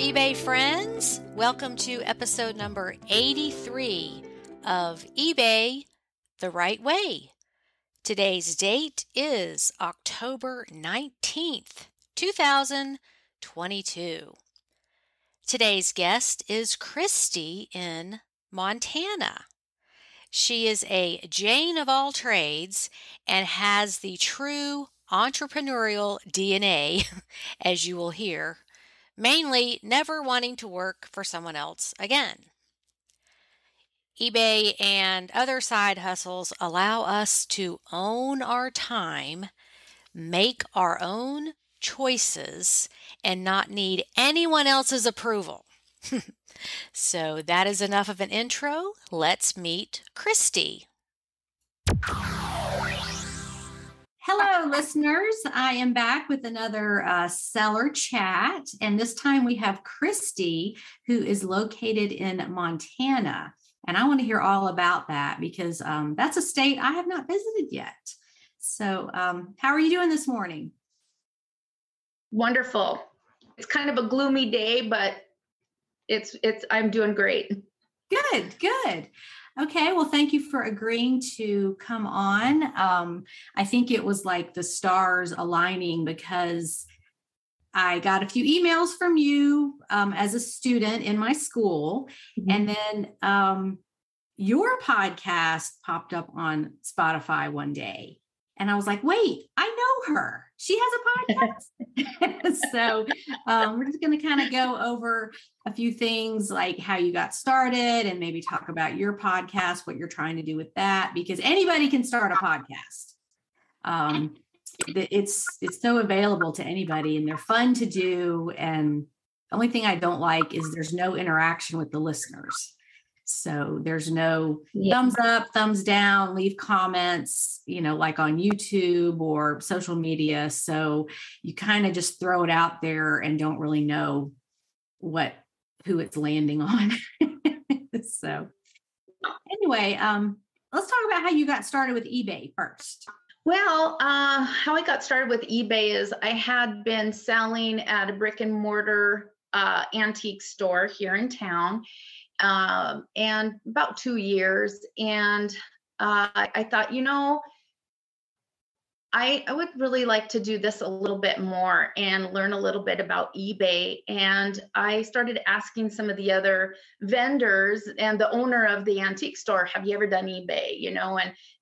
eBay friends. Welcome to episode number 83 of eBay the Right Way. Today's date is October 19th, 2022. Today's guest is Kristie in Montana. She is a Jane of all trades and has the true entrepreneurial DNA, as you will hear, mainly never wanting to work for someone else again. eBay and other side hustles allow us to own our time, make our own choices, and not need anyone else's approval. So that is enough of an intro. Let's meet Kristie. Hello, listeners. I am back with another seller chat, and this time we have Kristie, who is located in Montana. And I want to hear all about that because that's a state I have not visited yet. So how are you doing this morning? Wonderful. It's kind of a gloomy day, but I'm doing great. Good. Okay, well, thank you for agreeing to come on. I think it was like the stars aligning because I got a few emails from you as a student in my school. Mm-hmm. And then your podcast popped up on Spotify one day. And I was like, wait, I know her. She has a podcast. So we're just going to kind of go over a few things like how you got started and maybe talk about your podcast, what you're trying to do with that, because anybody can start a podcast. It's so available to anybody and they're fun to do. And the only thing I don't like is there's no interaction with the listeners. So there's no thumbs up, thumbs down, leave comments, like on YouTube or social media. So you kind of just throw it out there and don't really know who it's landing on. So anyway, let's talk about how you got started with eBay first. Well, how I got started with eBay is I had been selling at a brick and mortar antique store here in town. And about 2 years. And I thought, I would really like to do this a little bit more and learn a little bit about eBay. And I started asking some of the other vendors and the owner of the antique store, have you ever done eBay,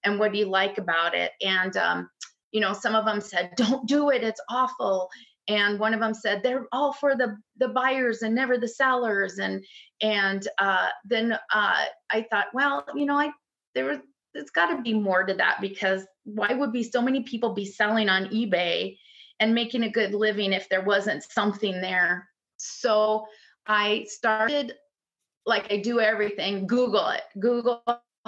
and what do you like about it? And, some of them said, don't do it. It's awful. And one of them said, they're all for the buyers and never the sellers. And then I thought, well, there's got to be more to that, because why would be so many people be selling on eBay and making a good living if there wasn't something there? So I started, like I do everything, Google,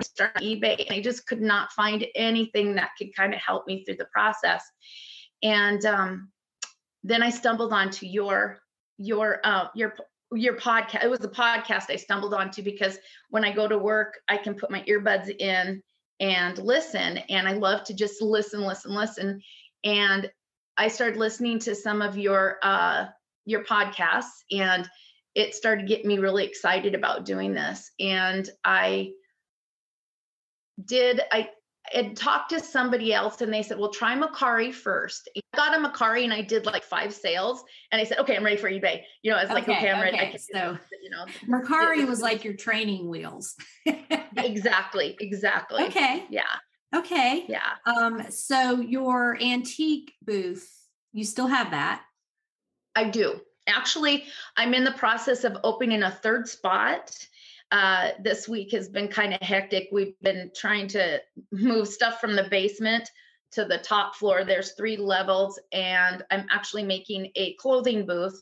start on eBay. And I just could not find anything that could kind of help me through the process. And then I stumbled onto your podcast. It was a podcast I stumbled onto because when I go to work, I can put my earbuds in and listen. And I love to just listen. And I started listening to some of your podcasts, and it started getting me really excited about doing this. And I had talked to somebody else and they said, well, try Mercari first. I got a Mercari and I did like 5 sales and I said, okay, I'm ready for eBay. I was like, okay, I'm ready. I can so Mercari was like your training wheels. Exactly. Okay. Yeah. Okay. Yeah. So your antique booth, you still have that? I do. Actually, I'm in the process of opening a third spot. This week has been kind of hectic. We've been trying to move stuff from the basement to the top floor. There's 3 levels, and I'm actually making a clothing booth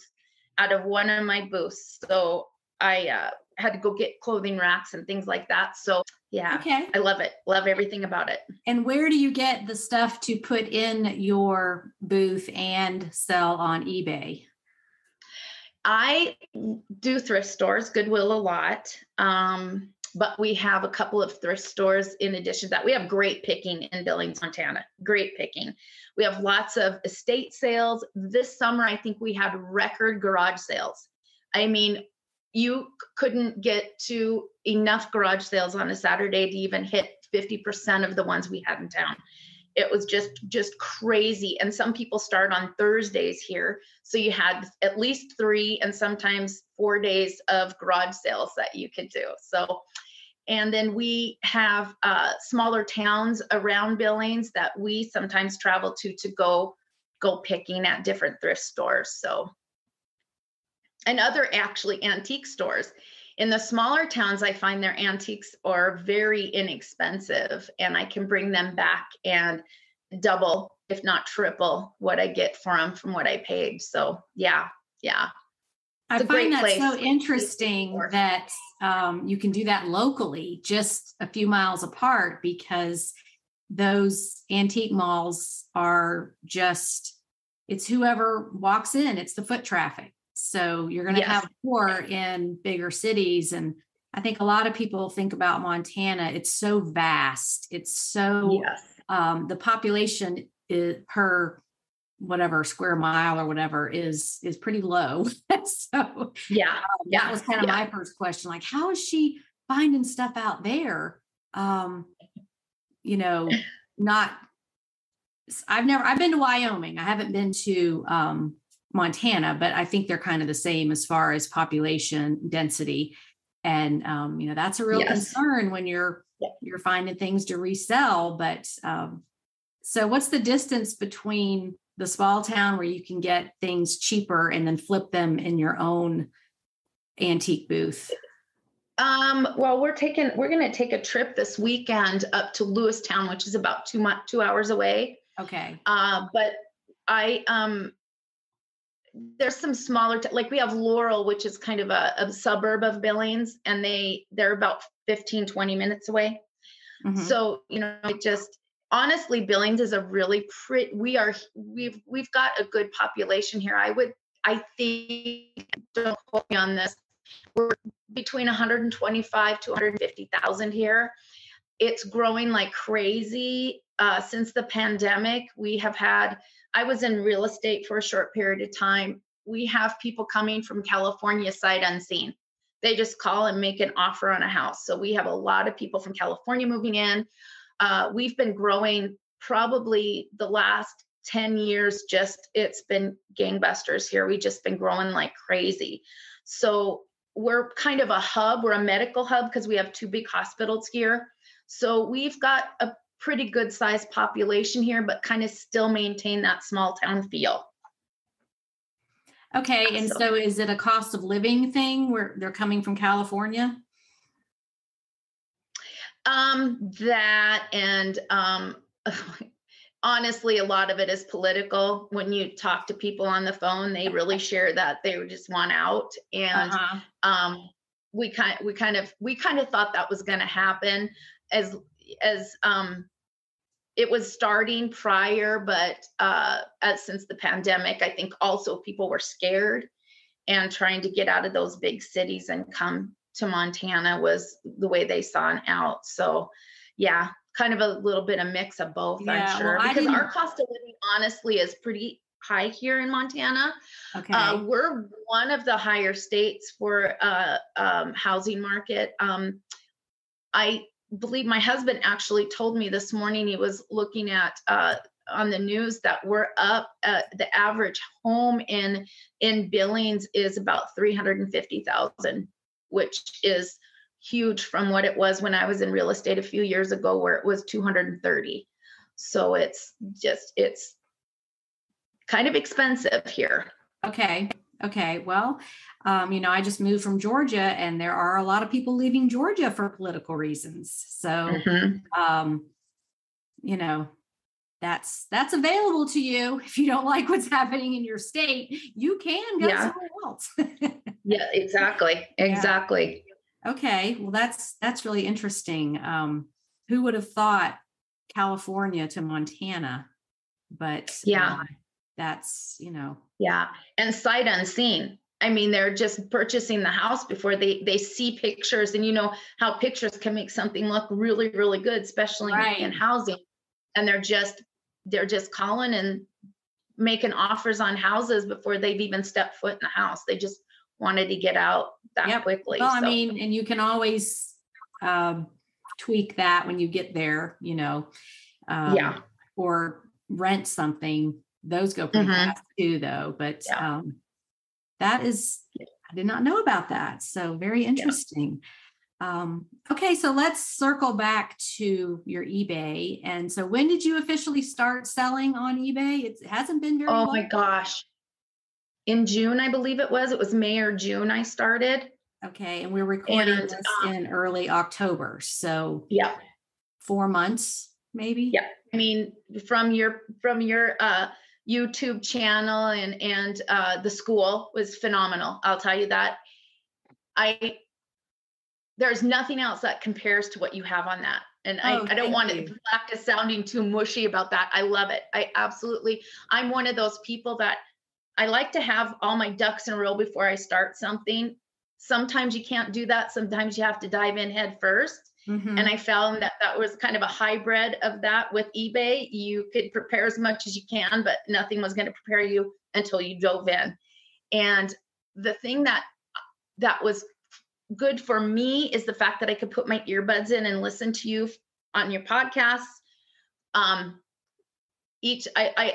out of one of my booths. So I had to go get clothing racks and things like that. So yeah, okay. I love it. Love everything about it. And where do you get the stuff to put in your booth and sell on eBay? I do thrift stores, Goodwill a lot. But we have a couple of thrift stores in addition to that. We have great picking in Billings, Montana. Great picking. We have lots of estate sales. This summer, I think we had record garage sales. I mean, you couldn't get to enough garage sales on a Saturday to even hit 50% of the ones we had in town. It was just crazy. And some people start on Thursdays here. So you had at least 3 and sometimes 4 days of garage sales that you could do. So, and then we have smaller towns around Billings that we sometimes travel to go picking at different thrift stores. So, and other actually antique stores. In the smaller towns, I find their antiques are very inexpensive, and I can bring them back and double, if not triple, what I get for them from what I paid. So yeah. I find that so interesting that you can do that locally, just a few miles apart, because those antique malls are just, it's whoever walks in, it's the foot traffic. So you're going to have more in bigger cities. And I think a lot of people think about Montana. It's so vast. It's so, the population is, per whatever square mile or whatever is pretty low. So that was kind of my first question. Like, how is she finding stuff out there? You know, I've been to Wyoming. I haven't been to, Montana, but I think they're kind of the same as far as population density. And, you know, that's a real concern when you're finding things to resell. But, so what's the distance between the small town where you can get things cheaper and then flip them in your own antique booth? Well, we're going to take a trip this weekend up to Lewistown, which is about 2 hours away. Okay. But there's some smaller, like we have Laurel, which is kind of a suburb of Billings, and they're about 15, 20 minutes away. Mm-hmm. So, you know, honestly, Billings is a really we've got a good population here. I think, don't quote me on this, we're between 125 to 150,000 here. It's growing like crazy. Since the pandemic, I was in real estate for a short period of time. We have people coming from California sight unseen. They just call and make an offer on a house. So we have a lot of people from California moving in. We've been growing probably the last 10 years. It's been gangbusters here. We've just been growing like crazy. So we're kind of a hub. We're a medical hub because we have 2 big hospitals here. So we've got a pretty good sized population here, but kind of still maintain that small town feel. Okay. And so is it a cost of living thing where they're coming from California? That and honestly, a lot of it is political. When you talk to people on the phone, they really share that they just want out. And we kind of thought that was going to happen as it was starting prior, but since the pandemic, I think also people were scared and trying to get out of those big cities and come to Montana was the way they saw an out. So yeah, kind of a little bit of mix of both, I'm sure. Well, because our cost of living honestly is pretty high here in Montana. Okay. We're one of the higher states for housing market. I believe my husband actually told me this morning, he was looking at on the news that we're up, the average home in Billings is about 350,000, which is huge from what it was when I was in real estate a few years ago, where it was 230. So it's kind of expensive here. Okay. Well, you know, I just moved from Georgia, and there are a lot of people leaving Georgia for political reasons. So, you know, that's available to you. If you don't like what's happening in your state, you can go somewhere else. Yeah, exactly. Exactly. Yeah. Okay. Well, that's really interesting. Who would have thought California to Montana? But that's, you know. Yeah. And sight unseen. I mean, they're just purchasing the house before they see pictures, and you know how pictures can make something look really, really good, especially in housing. And they're just calling and making offers on houses before they've even stepped foot in the house. They just wanted to get out that quickly. Well, I mean, and you can always tweak that when you get there, or rent something. Those go pretty fast too, though. But that is, I did not know about that. So very interesting. Okay, so let's circle back to your eBay. And so when did you officially start selling on eBay? It hasn't been very long. Oh my gosh. In June, I believe it was May or June I started. Okay, and we're recording this in early October. So 4 months, maybe? Yeah. I mean, from your YouTube channel and the school was phenomenal. I'll tell you that. There's nothing else that compares to what you have on that. And I don't want to practice sounding too mushy about that. I love it. I'm one of those people that I like to have all my ducks in a row before I start something. Sometimes you can't do that. Sometimes you have to dive in head first. And I found that was kind of a hybrid of that with eBay. You could prepare as much as you can, but nothing was going to prepare you until you dove in. And the thing that was good for me is the fact that I could put my earbuds in and listen to you on your podcasts. I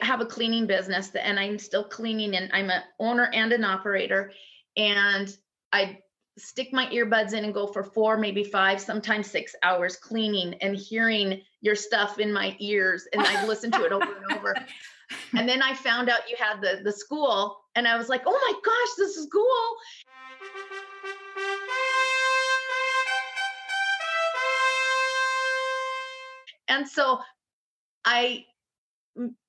have a cleaning business and I'm still cleaning, and I'm an owner and an operator, and I stick my earbuds in and go for 4, maybe 5, sometimes 6 hours cleaning and hearing your stuff in my ears. And I listened to it over and over. And then I found out you had the school, and I was like, oh my gosh, this is cool. And so I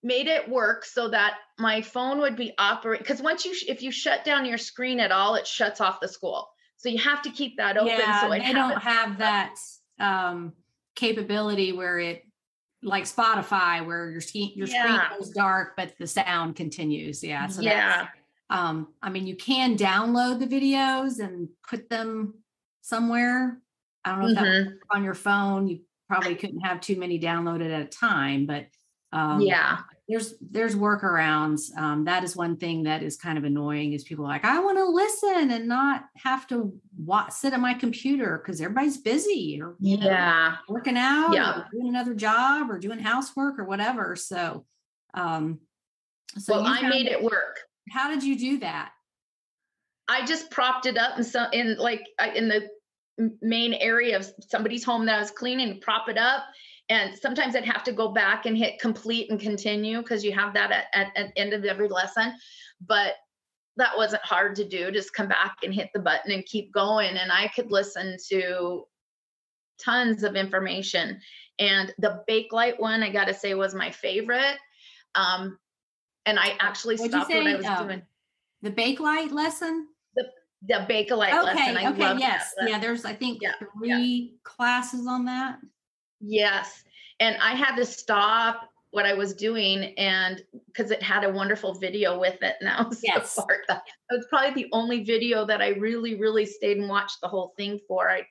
made it work so that my phone would be operating, because if you shut down your screen at all, it shuts off the school. So you have to keep that open. So they don't have that capability where it, like Spotify, where your screen goes dark, but the sound continues. Yeah. So I mean, you can download the videos and put them somewhere. I don't know if that would work on your phone. You probably couldn't have too many downloaded at a time, but there's workarounds. That is one thing that is kind of annoying, is people are like, I want to listen and not have to sit at my computer because everybody's busy or working out or doing another job or doing housework or whatever. So I made it work. How did you do that? I just propped it up in the main area of somebody's home that I was cleaning, prop it up. And sometimes I'd have to go back and hit complete and continue, because you have that at the end of every lesson. But that wasn't hard to do. Just come back and hit the button and keep going. And I could listen to tons of information. And the Bakelite one, I got to say, was my favorite. And I actually stopped what I was doing. The Bakelite lesson? The Bakelite lesson. I love yes. That. Yeah, there's, I think, 3 classes on that. Yes. And I had to stop what I was doing, and because it had a wonderful video with it. And that was the part that was probably the only video that I really, really stayed and watched the whole thing for. I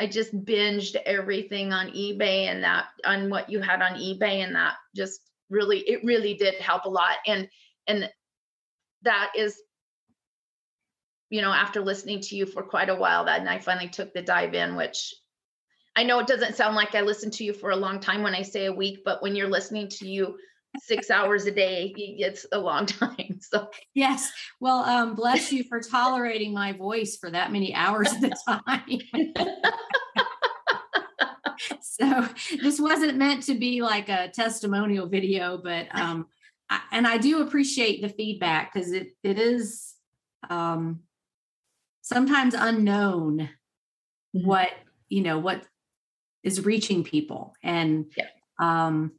just binged everything on eBay, and that on what you had on eBay, and that just really did help a lot. And that is, after listening to you for quite a while, and I finally took the dive in, which I know it doesn't sound like I listened to you for a long time when I say a week, but when you're listening to you 6 hours a day, it's a long time. So yes. Well, bless you for tolerating my voice for that many hours at a time. So this wasn't meant to be like a testimonial video, but I do appreciate the feedback, because it is sometimes unknown what is reaching people. And I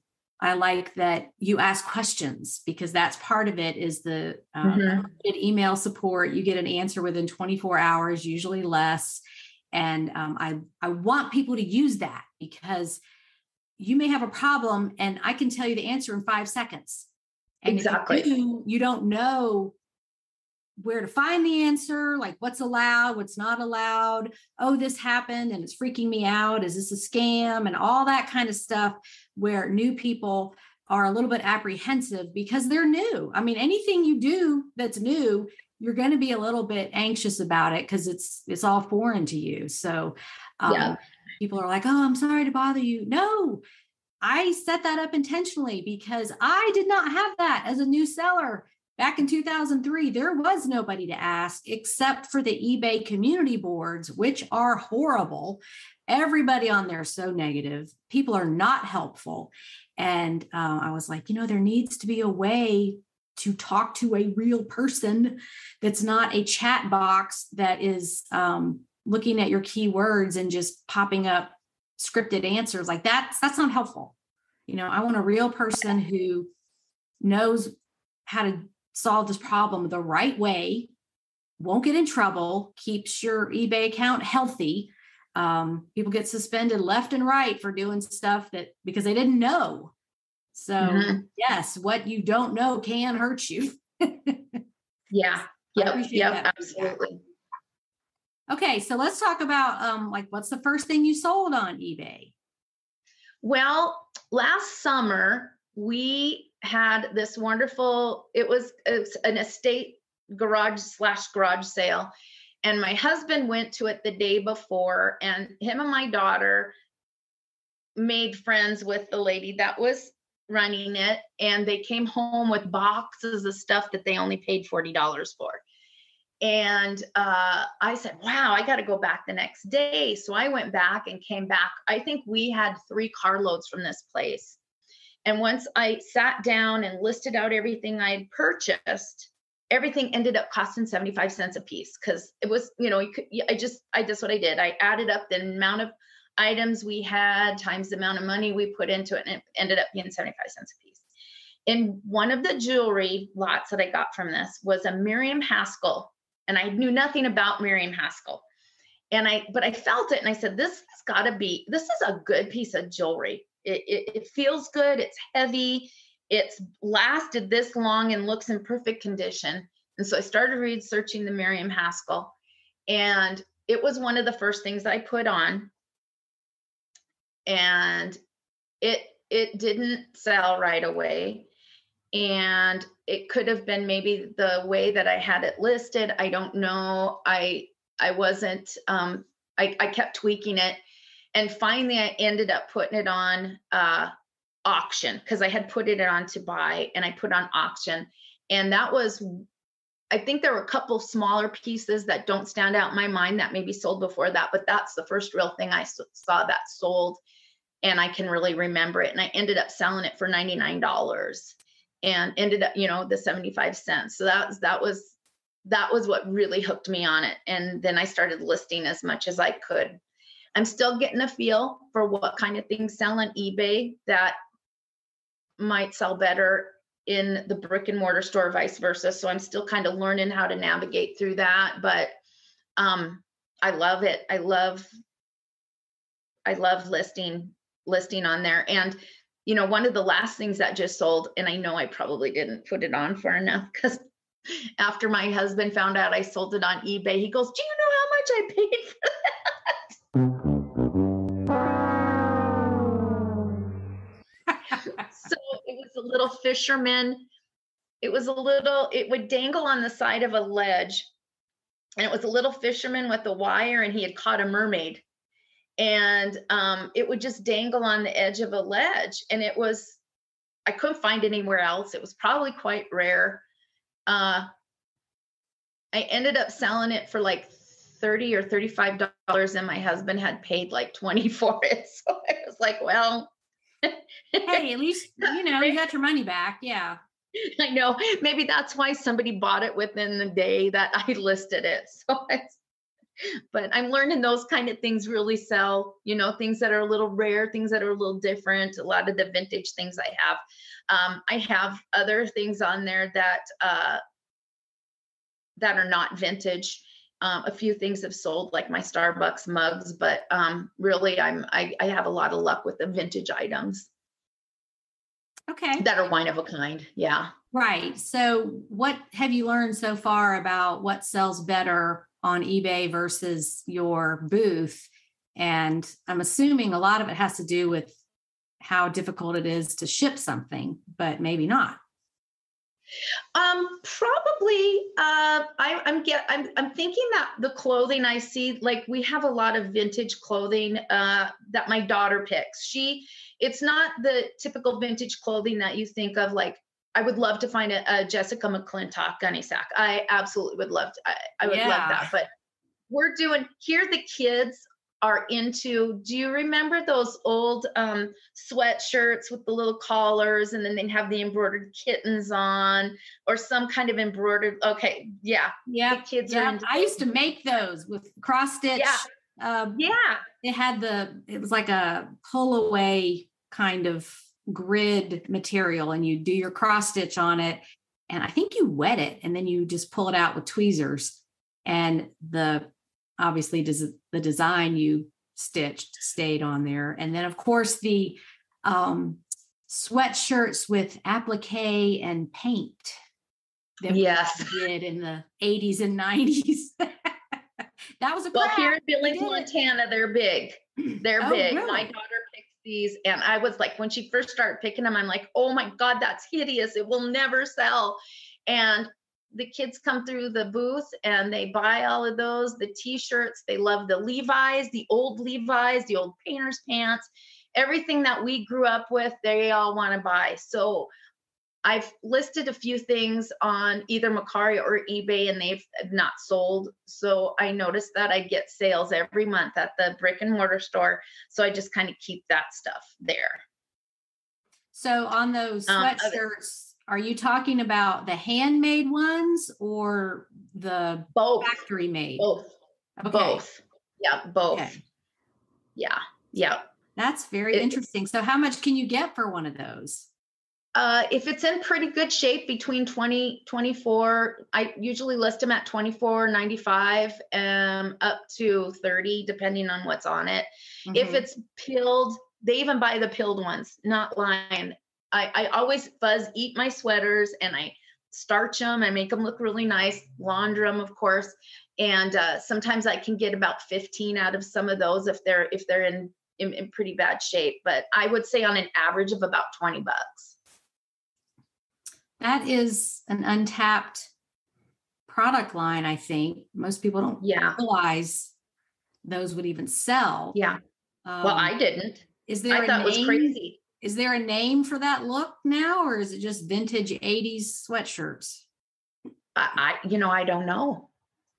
like that you ask questions, because that's part of it, is the email support. You get an answer within 24 hours, usually less. And I want people to use that, because you may have a problem and I can tell you the answer in 5 seconds. And exactly. If you don't know where to find the answer, like what's allowed, what's not allowed. Oh, this happened and it's freaking me out. Is this a scam? And all that kind of stuff, where new people are a little bit apprehensive because they're new. I mean, anything you do that's new, you're going to be a little bit anxious about it because it's all foreign to you. So people are like, oh, I'm sorry to bother you. No, I set that up intentionally because I did not have that as a new seller. Back in 2003, there was nobody to ask except for the eBay community boards, which are horrible. Everybody on there is so negative. People are not helpful. And I was like, there needs to be a way to talk to a real person that's not a chat box that is looking at your keywords and just popping up scripted answers. Like that's not helpful. I want a real person who knows how to solve this problem the right way, won't get in trouble, keeps your eBay account healthy. People get suspended left and right for doing stuff because they didn't know. So yes, what you don't know can hurt you. Yeah. Yep. Absolutely. Okay. So let's talk about what's the first thing you sold on eBay? Well, last summer we had this wonderful, it was an estate garage sale. And my husband went to it the day before, and him and my daughter made friends with the lady that was running it. And they came home with boxes of stuff that they only paid $40 for. And I said, wow, I got to go back the next day. So I went back and came back. I think we had 3 carloads from this place. And once I sat down and listed out everything I had purchased, everything ended up costing 75 cents a piece. Cause it was, I just what I did. I added up the amount of items we had times the amount of money we put into it. And it ended up being 75 cents a piece. And one of the jewelry lots that I got from this was a Miriam Haskell. And I knew nothing about Miriam Haskell. But I felt it and I said, this is a good piece of jewelry. It feels good. It's heavy. It's lasted this long and looks in perfect condition. And so I started researching the Miriam Haskell, and it was one of the first things I put on, and it didn't sell right away. And it could have been maybe the way that I had it listed. I don't know. I wasn't, I kept tweaking it. And finally I ended up putting it on auction because I had put it on to buy, and I put on auction. And that was, I think there were a couple smaller pieces that don't stand out in my mind that maybe sold before that, but that's the first real thing I saw that sold. And I can really remember it. And I ended up selling it for $99 and ended up, the 75 cents. So that was what really hooked me on it. And then I started listing as much as I could. I'm still getting a feel for what kind of things sell on eBay that might sell better in the brick and mortar store, vice versa. So I'm still kind of learning how to navigate through that, but I love it. I love listing on there. And one of the last things that just sold, and I know I probably didn't put it on far enough because after my husband found out I sold it on eBay, he goes, do you know how much I paid for that? So it was a little fisherman. It would dangle on the side of a ledge, and it was a little fisherman with a wire, and he had caught a mermaid. And it would just dangle on the edge of a ledge. And I couldn't find anywhere else. It was probably quite rare. I ended up selling it for like $30 or $35, and my husband had paid like $20 for it. So I was like, well, hey, at least, you got your money back. Yeah. I know. Maybe that's why somebody bought it within the day that I listed it. So but I'm learning those kind of things really sell, things that are a little rare, things that are a little different. A lot of the vintage things I have other things on there that are not vintage. A few things have sold, like my Starbucks mugs, but really I have a lot of luck with the vintage items. Okay. That are one of a kind. Yeah. Right. So what have you learned so far about what sells better on eBay versus your booth? And I'm assuming a lot of it has to do with how difficult it is to ship something, but maybe not. Probably, I'm thinking that the clothing I see, like we have a lot of vintage clothing, that my daughter picks. It's not the typical vintage clothing that you think of. Like, I would love to find a Jessica McClintock gunny sack. I absolutely would love to, I would love that, but here the kids are into, do you remember those old sweatshirts with the little collars, and then they have the embroidered kittens on, or some kind of embroidered, okay, yeah. Yeah. The kids are into I used to make those with cross stitch. Yeah. It was like a pull away kind of grid material, and you do your cross stitch on it. And I think you wet it, and then you just pull it out with tweezers, and obviously the design you stitched stayed on there. And then of course the sweatshirts with applique and paint that we did in the 80s and 90s. That was well, here in Billings, Montana, they're big. They're big. Really? My daughter picks these, and I was like, when she first started picking them, I'm like, oh my God, that's hideous. It will never sell. And the kids come through the booth and they buy all of those, the t-shirts. They love the Levi's, the old painter's pants, everything that we grew up with, they all want to buy. So I've listed a few things on either Mercari or eBay, and they've not sold. So I noticed that I get sales every month at the brick and mortar store. So I just kind of keep that stuff there. So on those sweatshirts, are you talking about the handmade ones or the factory made? Both. Okay. Both. Yeah, both. Okay. Yeah. Yeah. That's very interesting. So how much can you get for one of those? If it's in pretty good shape, between 20, 24, I usually list them at $24.95, up to 30, depending on what's on it. Mm-hmm. If it's pilled, they even buy the pilled ones, not lined. I always eat my sweaters, and I starch them. I make them look really nice, launder them, of course. And sometimes I can get about 15 out of some of those if they're in pretty bad shape. But I would say on an average of about $20. That is an untapped product line, I think. Most people don't realize those would even sell. Yeah. Well, I didn't. I thought it was crazy. Is there a name for that look now, or is it just vintage 80s sweatshirts? I don't know,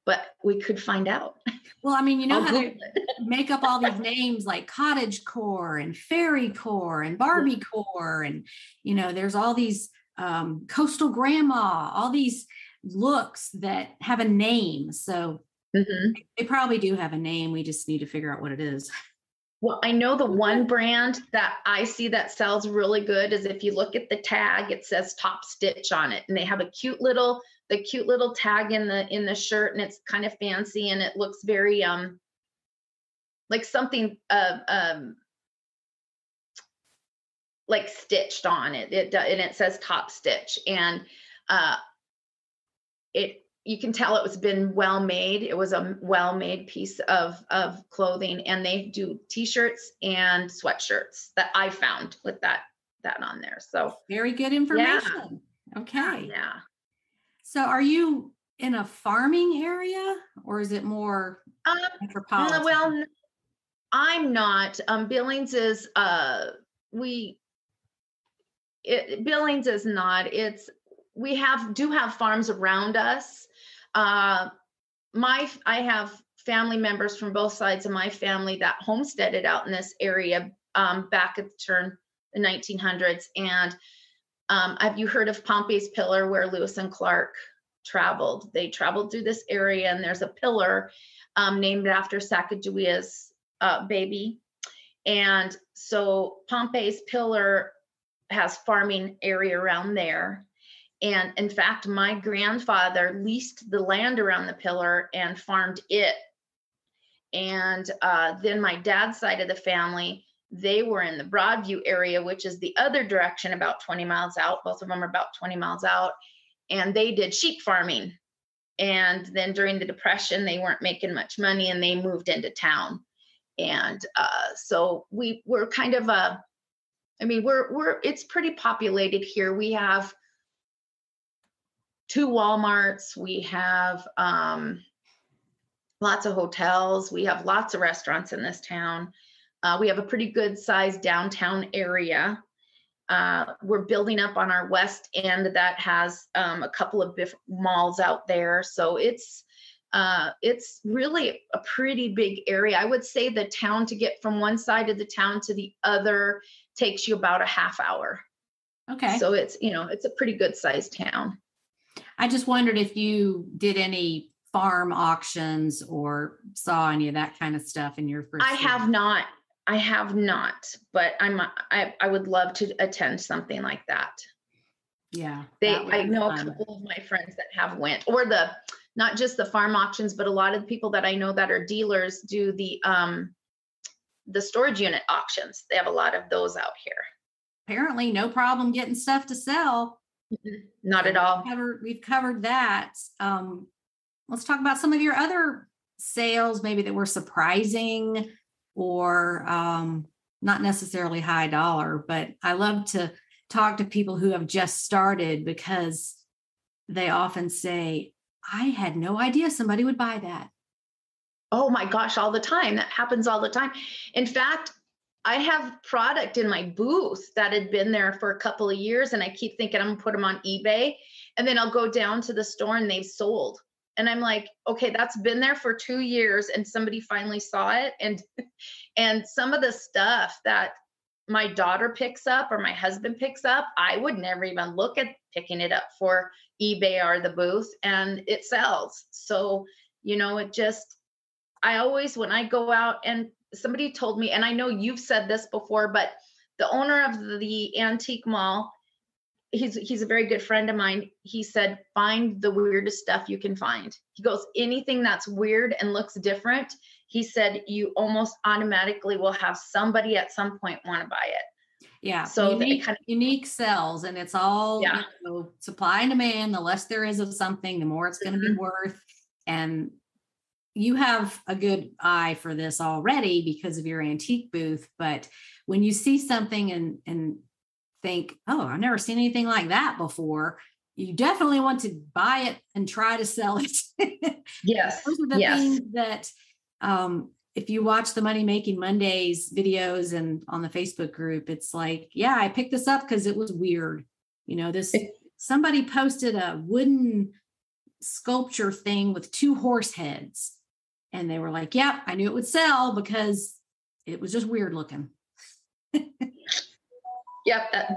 but we could find out. Well, I mean, how they make up all these names like cottage core and fairy core and Barbie core. And, there's all these coastal grandma, all these looks that have a name. So they probably do have a name. We just need to figure out what it is. Well, I know the one brand that I see that sells really good is, if you look at the tag, it says Top Stitch on it, and they have the cute little tag in the shirt, and it's kind of fancy, and it looks very like something like stitched on it. And it says Top Stitch, and you can tell it was been well made. It was a well-made piece of clothing, and they do t-shirts and sweatshirts that I found with that on there. So very good information. Yeah. Okay. Yeah. So are you in a farming area, or is it more metropolitan? Well, I'm not. Billings is Billings is not. We do have farms around us. I have family members from both sides of my family that homesteaded out in this area back at the turn the 1900s. And have you heard of Pompey's Pillar, where Lewis and Clark traveled? They traveled through this area, and there's a pillar named after Sacagawea's baby. And so Pompey's Pillar has farming area around there. And in fact, my grandfather leased the land around the pillar and farmed it. And then my dad's side of the family, they were in the Broadview area, which is the other direction, about 20 miles out. Both of them are about 20 miles out. And they did sheep farming. And then during the Depression, they weren't making much money, and they moved into town. And so we were kind of I mean, it's pretty populated here. We have 2 Walmarts. We have lots of hotels. We have lots of restaurants in this town. We have a pretty good sized downtown area. We're building up on our west end that has a couple of different malls out there. So it's really a pretty big area. I would say the town, to get from one side of the town to the other, takes you about a half hour. Okay. So it's a pretty good sized town. I just wondered if you did any farm auctions or saw any of that kind of stuff in your first I have not, but I would love to attend something like that. Yeah. I know a couple of my friends that have went, or not just the farm auctions, but a lot of the people that I know that are dealers do the storage unit auctions. They have a lot of those out here. Apparently no problem getting stuff to sell. Not at all. We've covered that. Let's talk about some of your other sales, maybe that were surprising or not necessarily high dollar, but I love to talk to people who have just started because they often say, I had no idea somebody would buy that. Oh my gosh, all the time. That happens all the time. In fact, I have product in my booth that had been there for a couple of years, and I keep thinking I'm gonna put them on eBay, and then I'll go down to the store and they've sold. And I'm like, okay, that's been there for 2 years and somebody finally saw it. And some of the stuff that my daughter picks up or my husband picks up, I would never even look at picking it up for eBay or the booth, and it sells. So, I always, when I go out, and somebody told me, and I know you've said this before, but the owner of the antique mall, he's a very good friend of mine. He said, find the weirdest stuff you can find. He goes, anything that's weird and looks different, he said, you almost automatically will have somebody at some point want to buy it. Yeah. So unique sells, and it's all supply and demand. The less there is of something, the more it's going to be worth. And you have a good eye for this already because of your antique booth. But when you see something and think, oh, I've never seen anything like that before, you definitely want to buy it and try to sell it. Yes. Those are the things that if you watch the Money Making Mondays videos and on the Facebook group, it's like, yeah, I picked this up because it was weird. Somebody posted a wooden sculpture thing with 2 horse heads. And they were like, yeah, I knew it would sell because it was just weird looking. Yep, that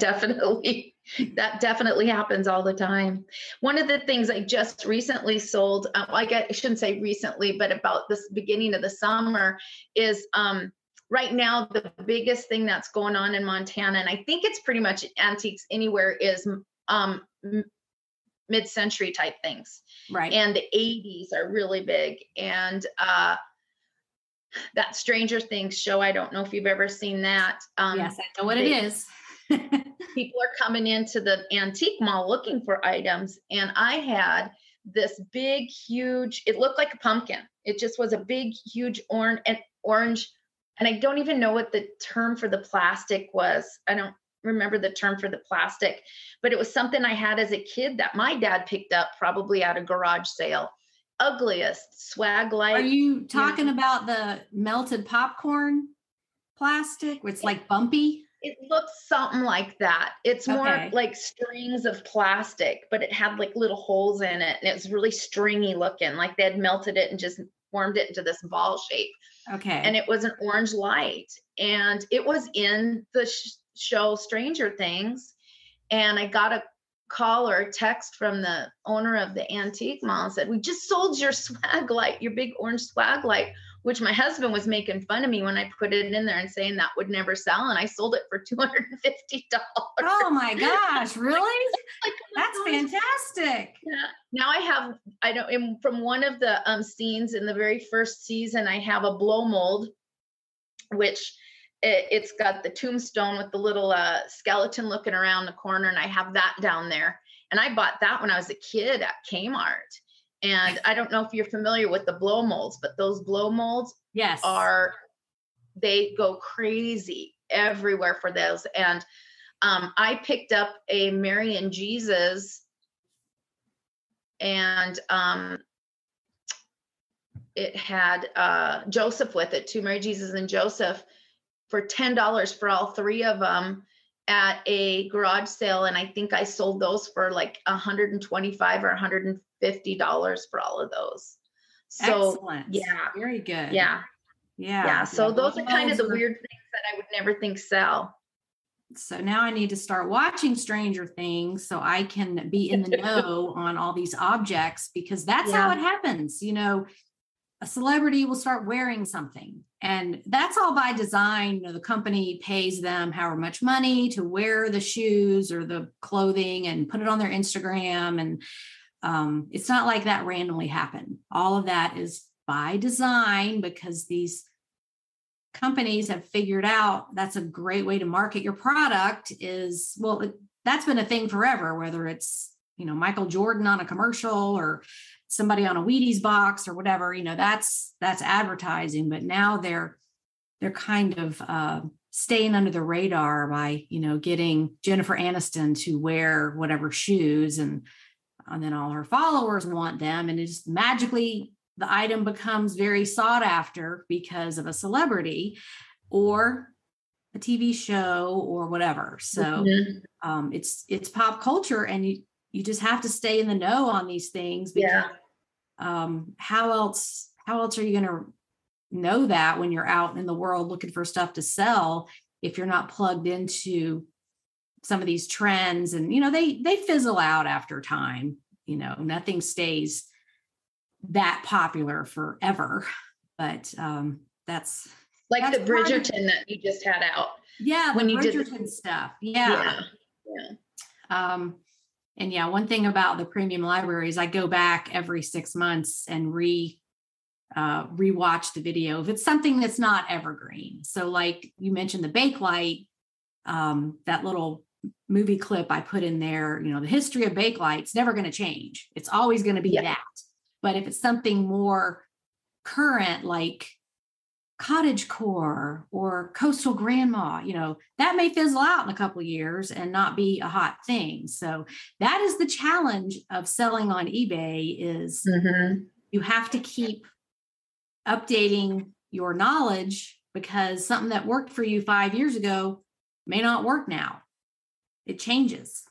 definitely happens all the time. One of the things I just recently sold, I shouldn't say recently, but about this beginning of the summer, is right now the biggest thing that's going on in Montana, and I think it's pretty much antiques anywhere, is mid-century type things. Right. And the 80s are really big. And that Stranger Things show, I don't know if you've ever seen that. Yes, I know what it is. People are coming into the antique mall looking for items. And I had this big, huge, it looked like a pumpkin. It just was a big, huge orange. And I don't even know what the term for the plastic was. I don't remember the term for the plastic, but it was something I had as a kid that my dad picked up probably at a garage sale. Ugliest swag light. Are you talking about the melted popcorn plastic where it's like bumpy? It looks something like that. It's more like strings of plastic, but it had like little holes in it, and it was really stringy looking, like they had melted it and just formed it into this ball shape. Okay. And it was an orange light, and it was in the show Stranger Things. And I got a call or a text from the owner of the antique mall and said, we just sold your swag light, your big orange swag light, which my husband was making fun of me when I put it in there and saying that would never sell. And I sold it for $250. Oh my gosh, really? That's fantastic. Yeah. Now from one of the scenes in the very first season, I have a blow mold, which it's got the tombstone with the little skeleton looking around the corner. And I have that down there. And I bought that when I was a kid at Kmart. And I don't know if you're familiar with the blow molds, but those blow molds, yes, they go crazy. everywhere for those. And I picked up a Mary and Jesus, and it had Joseph with it, 2 Mary, Jesus, and Joseph, for $10 for all 3 of them at a garage sale. And I think I sold those for like $125 or $150 for all of those. So excellent. yeah, Very good. yeah. So those are kind of the weird things that I would never think sell. So now I need to start watching Stranger Things so I can be in the know on all these objects, because that's how it happens. You know, a celebrity will start wearing something, and that's all by design. You know, the company pays them however much money to wear the shoes or the clothing and put it on their Instagram. And it's not like that randomly happened. All of that is by design, because these companies have figured out that's a great way to market your product. Is, well, that's been a thing forever, whether it's, you know, Michael Jordan on a commercial or somebody on a Wheaties box or whatever, you know, that's advertising. But now they're kind of staying under the radar by, you know, getting Jennifer Aniston to wear whatever shoes, and then all her followers want them, and it just magically the item becomes very sought after because of a celebrity or a TV show or whatever. So it's pop culture, and you just have to stay in the know on these things, because how else are you going to know that when you're out in the world looking for stuff to sell, if you're not plugged into some of these trends? And, you know, they fizzle out after time. You know, nothing stays that popular forever, but that's like the Bridgerton that you just had out. Yeah, when the you Bridgerton did stuff. Yeah. And yeah, one thing about the premium library is I go back every 6 months and rewatch the video if it's something that's not evergreen. So like you mentioned the Bakelite, that little movie clip I put in there, you know, the history of Bakelite's never going to change. It's always going to be that. But if it's something more current, like cottage core or coastal grandma, you know, that may fizzle out in a couple of years and not be a hot thing. So that is the challenge of selling on eBay, is you have to keep updating your knowledge, because something that worked for you 5 years ago may not work now. It changes.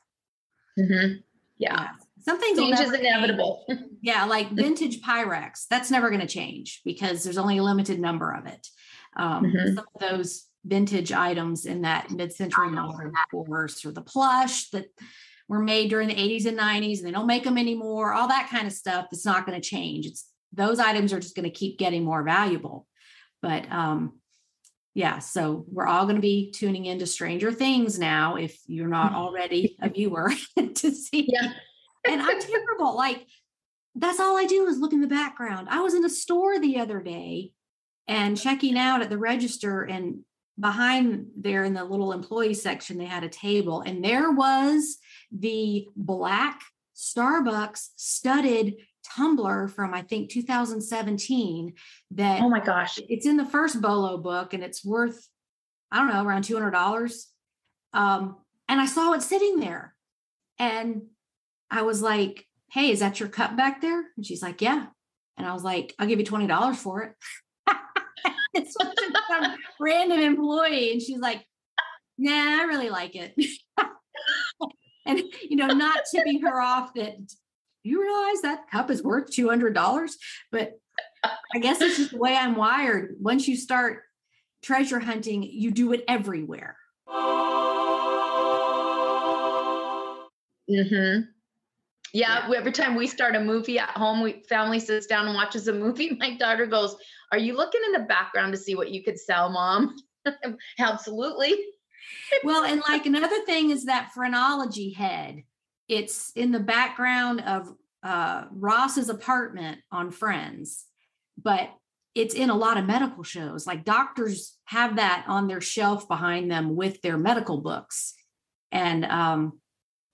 Some things change is inevitable. Yeah, like vintage Pyrex, that's never going to change because there's only a limited number of it. Some of those vintage items in that mid-century modern course, or the plush that were made during the 80s and 90s, and they don't make them anymore, all that kind of stuff, that's not going to change. Those items are just going to keep getting more valuable. But so we're all going to be tuning into Stranger Things now, if you're not already a viewer, to see. And I'm terrible. Like, that's all I do is look in the background. I was in a store the other day and checking out at the register, and behind there in the little employee section, they had a table, and there was the black Starbucks studded tumbler from, I think, 2017 that, oh my gosh, it's in the first BOLO book, and it's worth, I don't know, around $200. And I saw it sitting there, and I was like, hey, is that your cup back there? And she's like, yeah. And I was like, I'll give you $20 for it. It's such some random employee. And she's like, nah, I really like it. And, you know, not tipping her off that, you realize that cup is worth $200? But I guess it's just the way I'm wired. Once you start treasure hunting, you do it everywhere. Yeah, every time we start a movie at home, family sits down and watches a movie. My daughter goes, are you looking in the background to see what you could sell, Mom? Absolutely. Well, and like another thing is that phrenology head. It's in the background of Ross's apartment on Friends, but it's in a lot of medical shows. Like doctors have that on their shelf behind them with their medical books. And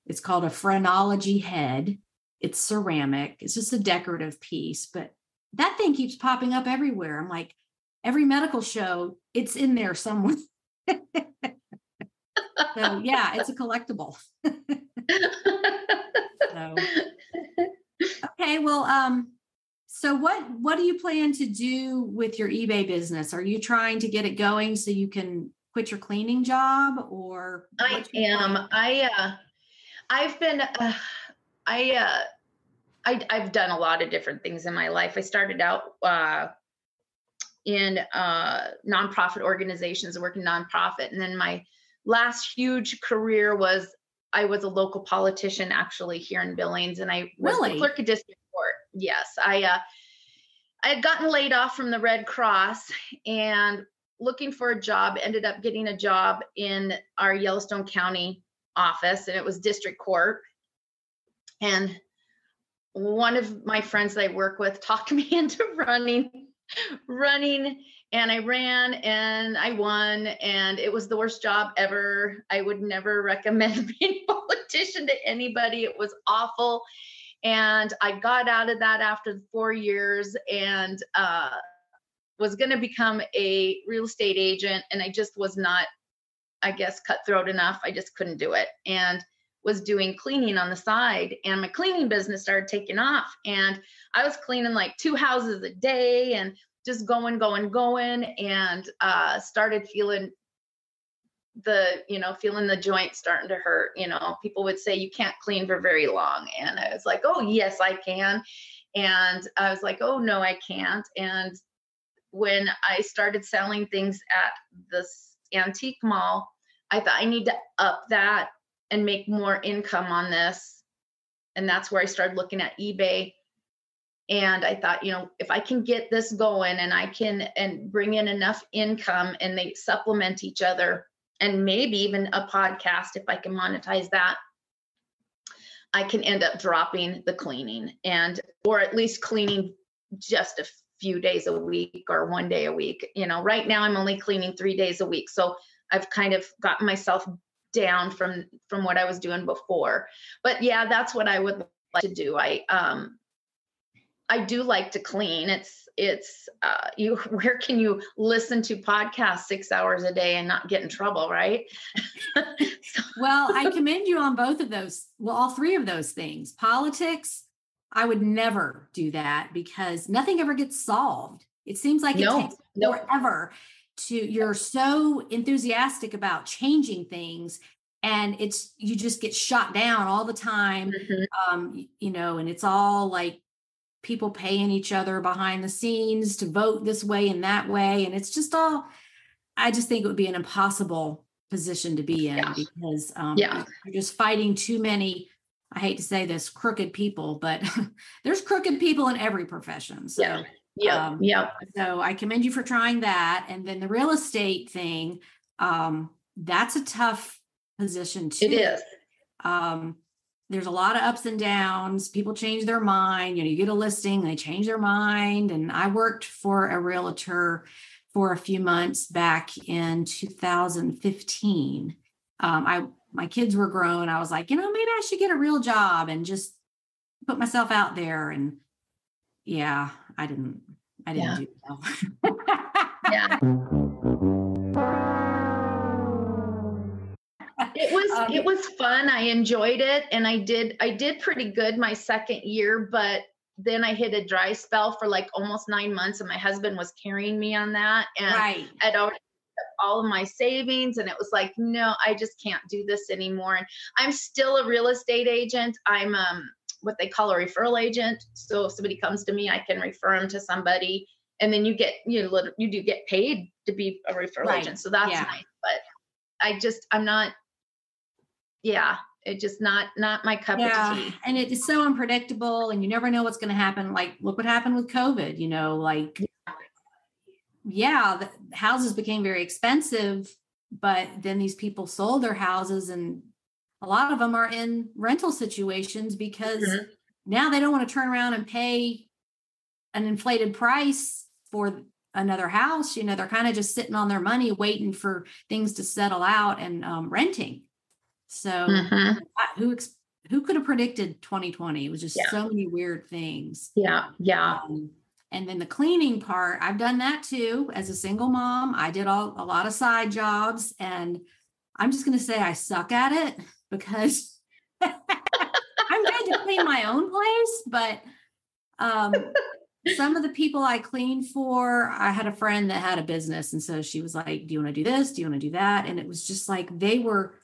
it's called a phrenology head. It's ceramic. It's just a decorative piece, but that thing keeps popping up everywhere. I'm like, every medical show, it's in there somewhere. So yeah, it's a collectible. So, okay, well, so what do you plan to do with your eBay business? Are you trying to get it going so you can quit your cleaning job, or I am. I've been. I've done a lot of different things in my life. I started out in nonprofit organizations, working nonprofit, and then my last huge career was I was a local politician actually here in Billings, and I was the clerk of district court. Yes, I had gotten laid off from the Red Cross and looking for a job, ended up getting a job in our Yellowstone County office, and it was district court. And one of my friends that I work with talked me into running, and I ran and I won, and it was the worst job ever. I would never recommend being a politician to anybody. It was awful. And I got out of that after 4 years and was going to become a real estate agent. And I just was not, I guess, cutthroat enough. I just couldn't do it. And was doing cleaning on the side, and my cleaning business started taking off. And I was cleaning like 2 houses a day and just going, and started feeling the joint starting to hurt. People would say you can't clean for very long. And I was like, oh, yes, I can. And I was like, oh, no, I can't. And when I started selling things at this antique mall, I thought I need to up that and make more income on this. And that's where I started looking at eBay. And I thought, if I can get this going and bring in enough income and they supplement each other, and maybe even a podcast, if I can monetize that, I can end up dropping the cleaning or at least cleaning just a few days a week or 1 day a week. Right now I'm only cleaning 3 days a week. So I've kind of gotten myself down from what I was doing before. But yeah, that's what I would like to do. I do like to clean. Where can you listen to podcasts 6 hours a day and not get in trouble, right? Well, I commend you on both of those. Well, all 3 of those things. Politics, I would never do that because nothing ever gets solved. It seems like it takes forever. You're so enthusiastic about changing things, and you just get shot down all the time. Mm-hmm. And it's all like people paying each other behind the scenes to vote this way and that way. And it's just I just think it would be an impossible position to be in because you're just fighting too many, I hate to say this, crooked people, but there's crooked people in every profession. So so I commend you for trying that. And then the real estate thing, that's a tough position too. It is. There's a lot of ups and downs. People change their mind. You get a listing, they change their mind. And I worked for a realtor for a few months back in 2015. My kids were grown. I was like, maybe I should get a real job and just put myself out there. And yeah, I didn't do well. Yeah. It was fun. I enjoyed it. And I did pretty good my second year, but then I hit a dry spell for like almost 9 months, and my husband was carrying me on that. And I'd already all of my savings, and it was like, no, I just can't do this anymore. And I'm still a real estate agent. I'm what they call a referral agent. So if somebody comes to me, I can refer them to somebody, and then you do get paid to be a referral agent. So that's nice. But I'm not. Yeah, it's just not my cup of tea. And it is so unpredictable, and you never know what's going to happen. Like, look what happened with COVID. The houses became very expensive, but then these people sold their houses, and a lot of them are in rental situations because now they don't want to turn around and pay an inflated price for another house. They're kind of just sitting on their money, waiting for things to settle out and renting. So who could have predicted 2020? It was just so many weird things. Yeah. And then the cleaning part, I've done that too. As a single mom, I did a lot of side jobs, and I'm just going to say I suck at it because I'm good to clean my own place, but some of the people I cleaned for, I had a friend that had a business. And so she was like, do you want to do this? Do you want to do that? And it was just like, they were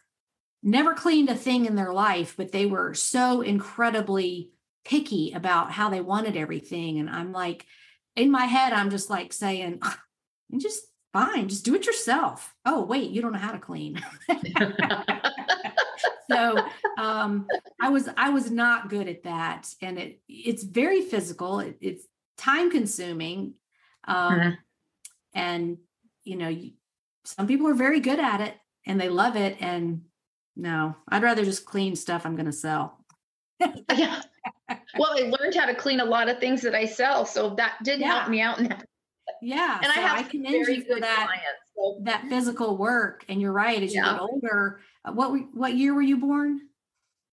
never cleaned a thing in their life, but they were so incredibly picky about how they wanted everything. And I'm like, in my head, I'm just like saying, just fine, just do it yourself. Oh, wait, you don't know how to clean. So I was not good at that. And it's very physical. It's time consuming. And, some people are very good at it and they love it. And no, I'd rather just clean stuff I'm going to sell. Yeah. Well, I learned how to clean a lot of things that I sell. So that did help me out. Yeah. And so I commend you for that, clients, so. that physical work. And you're right. As you get older, what year were you born?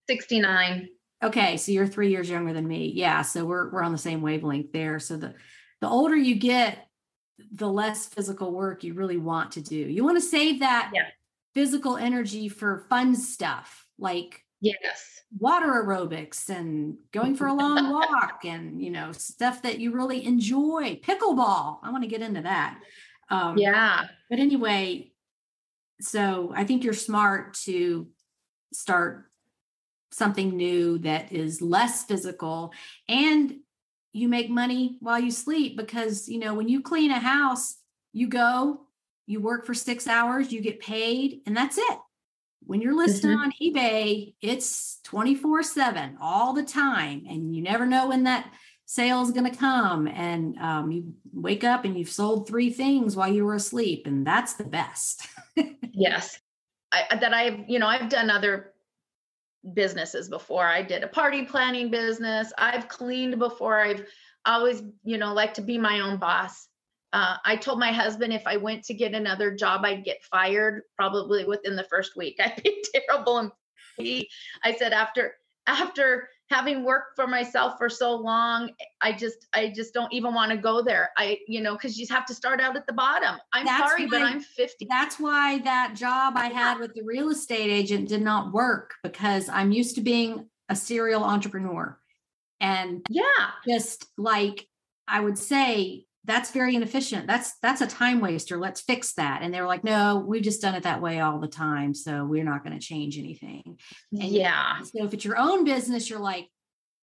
69. Okay. So you're 3 years younger than me. Yeah. So we're on the same wavelength there. So the older you get, the less physical work you really want to do. You want to save that physical energy for fun stuff like water aerobics and going for a long walk and, stuff that you really enjoy. Pickleball. I want to get into that. But anyway, so I think you're smart to start something new that is less physical, and you make money while you sleep because, when you clean a house, you work for 6 hours, you get paid, and that's it. When you're listed on eBay, it's 24/7 all the time. And you never know when that sale is going to come. And you wake up and you've sold 3 things while you were asleep. And that's the best. Yes. I've done other businesses before. I did a party planning business. I've cleaned before. I've always, liked to be my own boss. I told my husband if I went to get another job, I'd get fired probably within the first week. I'd be terrible employee. I said, after having worked for myself for so long, I just don't even want to go there. Because you have to start out at the bottom. But I'm 50. That's why that job I had with the real estate agent did not work, because I'm used to being a serial entrepreneur. And just like I would say, that's very inefficient. That's a time waster. Let's fix that. And they were like, no, we've just done it that way all the time. So we're not going to change anything. And so if it's your own business, you're like,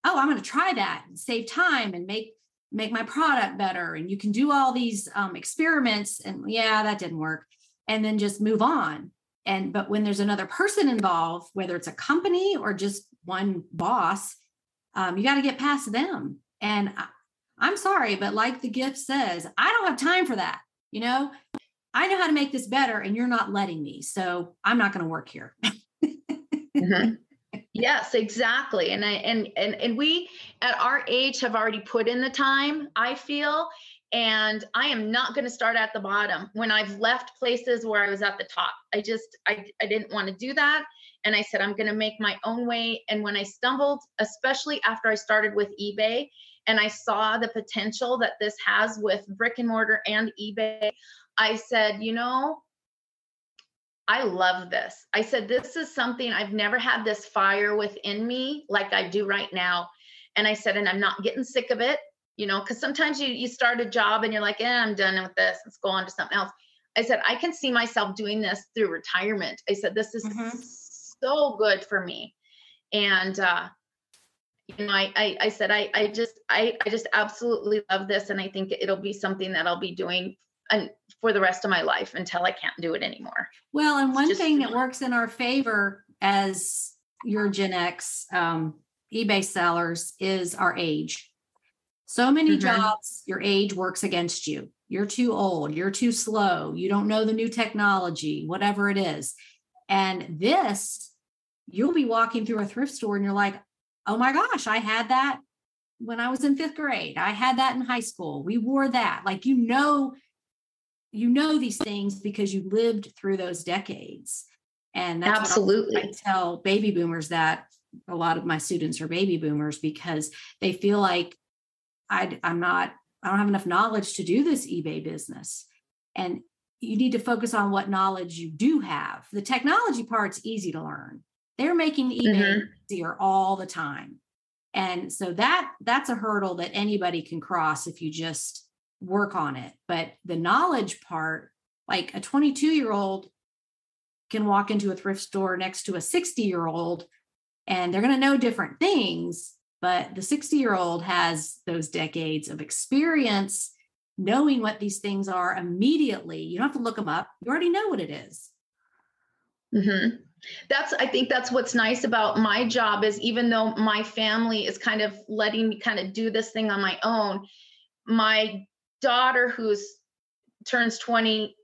oh, I'm going to try that and save time and make my product better. And you can do all these experiments, and that didn't work. And then just move on. But when there's another person involved, whether it's a company or just one boss, you got to get past them. And I'm sorry, but like the gift says, I don't have time for that. I know how to make this better, and you're not letting me. So I'm not going to work here. Yes, exactly. And we at our age have already put in the time, I feel, and I am not going to start at the bottom when I've left places where I was at the top. I didn't want to do that. And I said, I'm going to make my own way. And when I stumbled, especially after I started with eBay, and I saw the potential that this has with brick and mortar and eBay, I said, I love this. I said, this is something I've never had this fire within me like I do right now. And I said, and I'm not getting sick of it, because sometimes you start a job and you're like, I'm done with this. Let's go on to something else. I said, I can see myself doing this through retirement. I said, this is so good for me. And, I said, I just absolutely love this. And I think it'll be something that I'll be doing for the rest of my life until I can't do it anymore. Well, and one thing that works in our favor as your Gen X eBay sellers is our age. So many jobs, your age works against you. You're too old. You're too slow. You don't know the new technology, whatever it is. And this, you'll be walking through a thrift store and you're like, oh my gosh, I had that when I was in 5th grade. I had that in high school. We wore that. Like, these things because you lived through those decades. And that's absolutely what I tell baby boomers, that a lot of my students are baby boomers, because they feel like I'm not I don't have enough knowledge to do this eBay business. And you need to focus on what knowledge you do have. The technology part's easy to learn. They're making eBay easier all the time. And so that's a hurdle that anybody can cross if you just work on it. But the knowledge part, like a 22-year-old can walk into a thrift store next to a 60-year-old and they're going to know different things, but the 60-year-old has those decades of experience knowing what these things are immediately. You don't have to look them up. You already know what it is. Mm-hmm. I think that's what's nice about my job is even though my family is kind of letting me kind of do this thing on my own, my daughter turns 20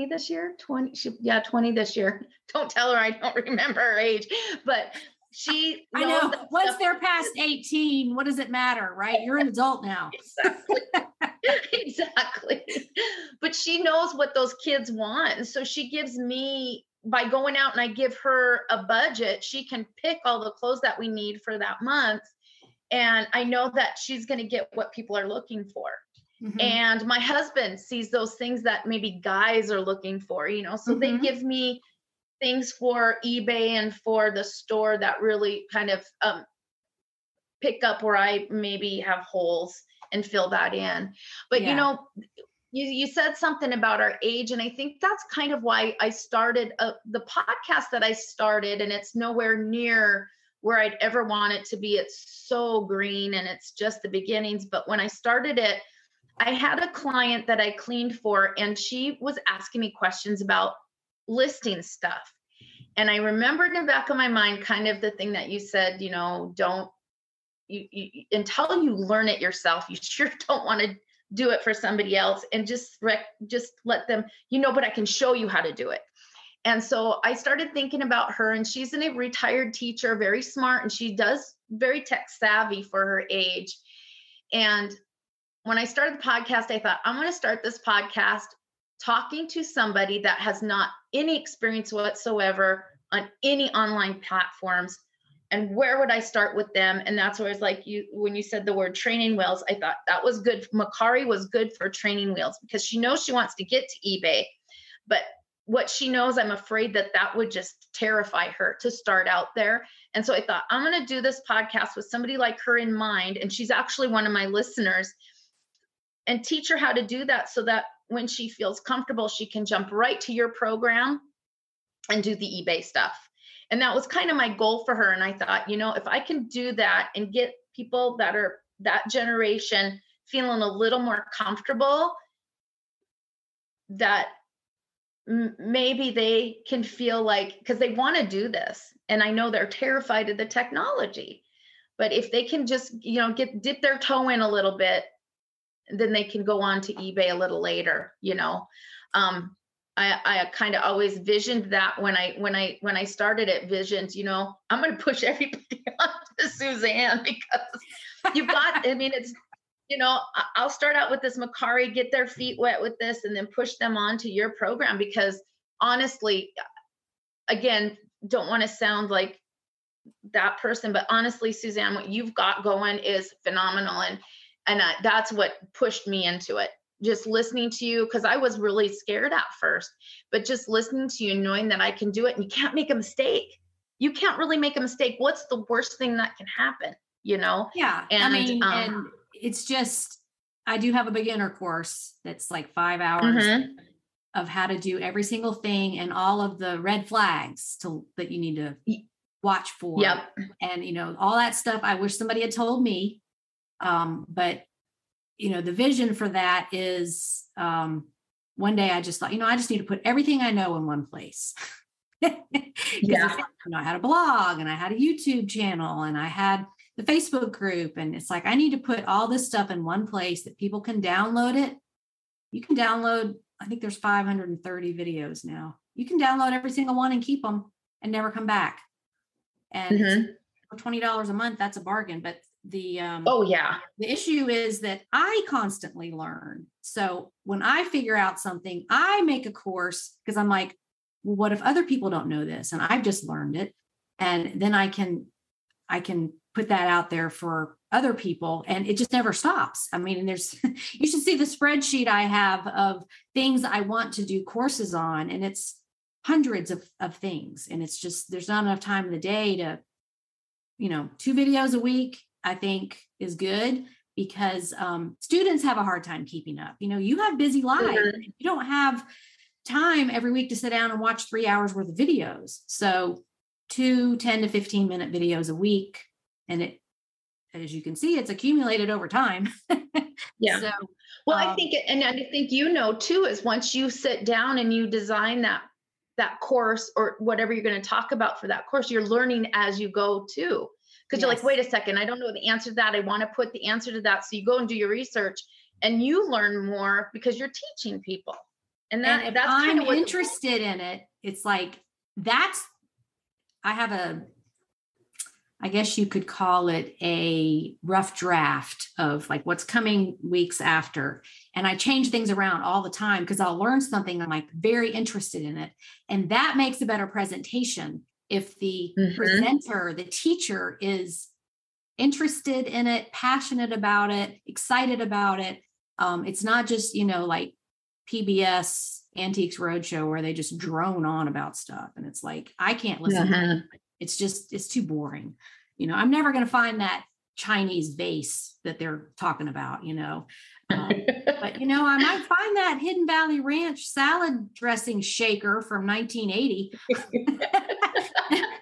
this year, 20 this year. Don't tell her I don't remember her age, but she I know once they're past 18, what does it matter, right? You're an adult now. Exactly. Exactly. But she knows what those kids want. And so she gives me, by going out and I give her a budget, she can pick all the clothes that we need for that month. And I know that she's going to get what people are looking for. Mm-hmm. And my husband sees those things that maybe guys are looking for, so they give me things for eBay and for the store that really kind of pick up where I maybe have holes and fill that in. But, you said something about our age. And I think that's kind of why I started the podcast that I started, and it's nowhere near where I'd ever want it to be. It's so green and it's just the beginnings. But when I started it, I had a client that I cleaned for, and she was asking me questions about listing stuff. And I remembered in the back of my mind, kind of the thing that you said, don't until you learn it yourself, you sure don't want to do it for somebody else, and just let them, but I can show you how to do it. And so I started thinking about her, and she's a retired teacher, very smart, and she does very tech savvy for her age. And when I started the podcast, I thought, I'm going to start this podcast talking to somebody that has not any experience whatsoever on any online platforms. And where would I start with them? And that's where it's like when you said the word training wheels, I thought that was good. Makari was good for training wheels because she knows she wants to get to eBay, but what she knows, I'm afraid that would just terrify her to start out there. And so I thought, I'm going to do this podcast with somebody like her in mind. And she's actually one of my listeners, and teach her how to do that so that when she feels comfortable, she can jump right to your program and do the eBay stuff. And that was kind of my goal for her. And I thought, if I can do that and get people that are that generation feeling a little more comfortable, that maybe they can feel like, because they want to do this. And I know they're terrified of the technology, but if they can just, dip their toe in a little bit, then they can go on to eBay a little later, I kind of always visioned that when I started it, I'm going to push everybody on to Suzanne, because you've got, it's, I'll start out with this Makari, get their feet wet with this, and then push them on to your program, because honestly, again, don't want to sound like that person, but honestly, Suzanne, what you've got going is phenomenal. And that's what pushed me into it. Just listening to you, because I was really scared at first, but just listening to you, knowing that I can do it, and you can't make a mistake. You can't really make a mistake. What's the worst thing that can happen? Yeah. And, and it's just, I do have a beginner course that's like 5 hours of how to do every single thing and all of the red flags that you need to watch for. Yep. And, all that stuff. I wish somebody had told me. But the vision for that is, one day I just thought, I just need to put everything I know in one place. Yeah. I had a blog, and I had a YouTube channel, and I had the Facebook group. And it's like, I need to put all this stuff in one place that people can download it. You can download, I think there's 530 videos now. You can download every single one and keep them and never come back. And for $20 a month, that's a bargain. But the issue is that I constantly learn. So when I figure out something, I make a course, because I'm like, what if other people don't know this and I've just learned it? And then I can put that out there for other people, and it just never stops. I mean, there's, you should see the spreadsheet I have of things I want to do courses on, and it's hundreds of things. And it's just, there's not enough time in the day to, 2 videos a week, I think is good, because students have a hard time keeping up. You have busy lives. Mm-hmm. You don't have time every week to sit down and watch 3 hours worth of videos. So 2 10 to 15 minute videos a week. And it, as you can see, it's accumulated over time. Yeah. So, well, I think too, is once you sit down and you design that course or whatever you're going to talk about for that course, you're learning as you go too. Because you're like, wait a second, I don't know the answer to that. I want to put the answer to that. So you go and do your research and you learn more because you're teaching people. And that's kind of interested in it. It's like, I guess you could call it a rough draft of like what's coming weeks after. And I change things around all the time because I'll learn something. I'm like very interested in it. And that makes a better presentation if the presenter, the teacher, is interested in it, passionate about it, excited about it. It's not just, like PBS Antiques Roadshow where they just drone on about stuff. And it's like, I can't listen to it. It's too boring. I'm never going to find that Chinese vase that they're talking about, but I might find that Hidden Valley Ranch salad dressing shaker from 1980.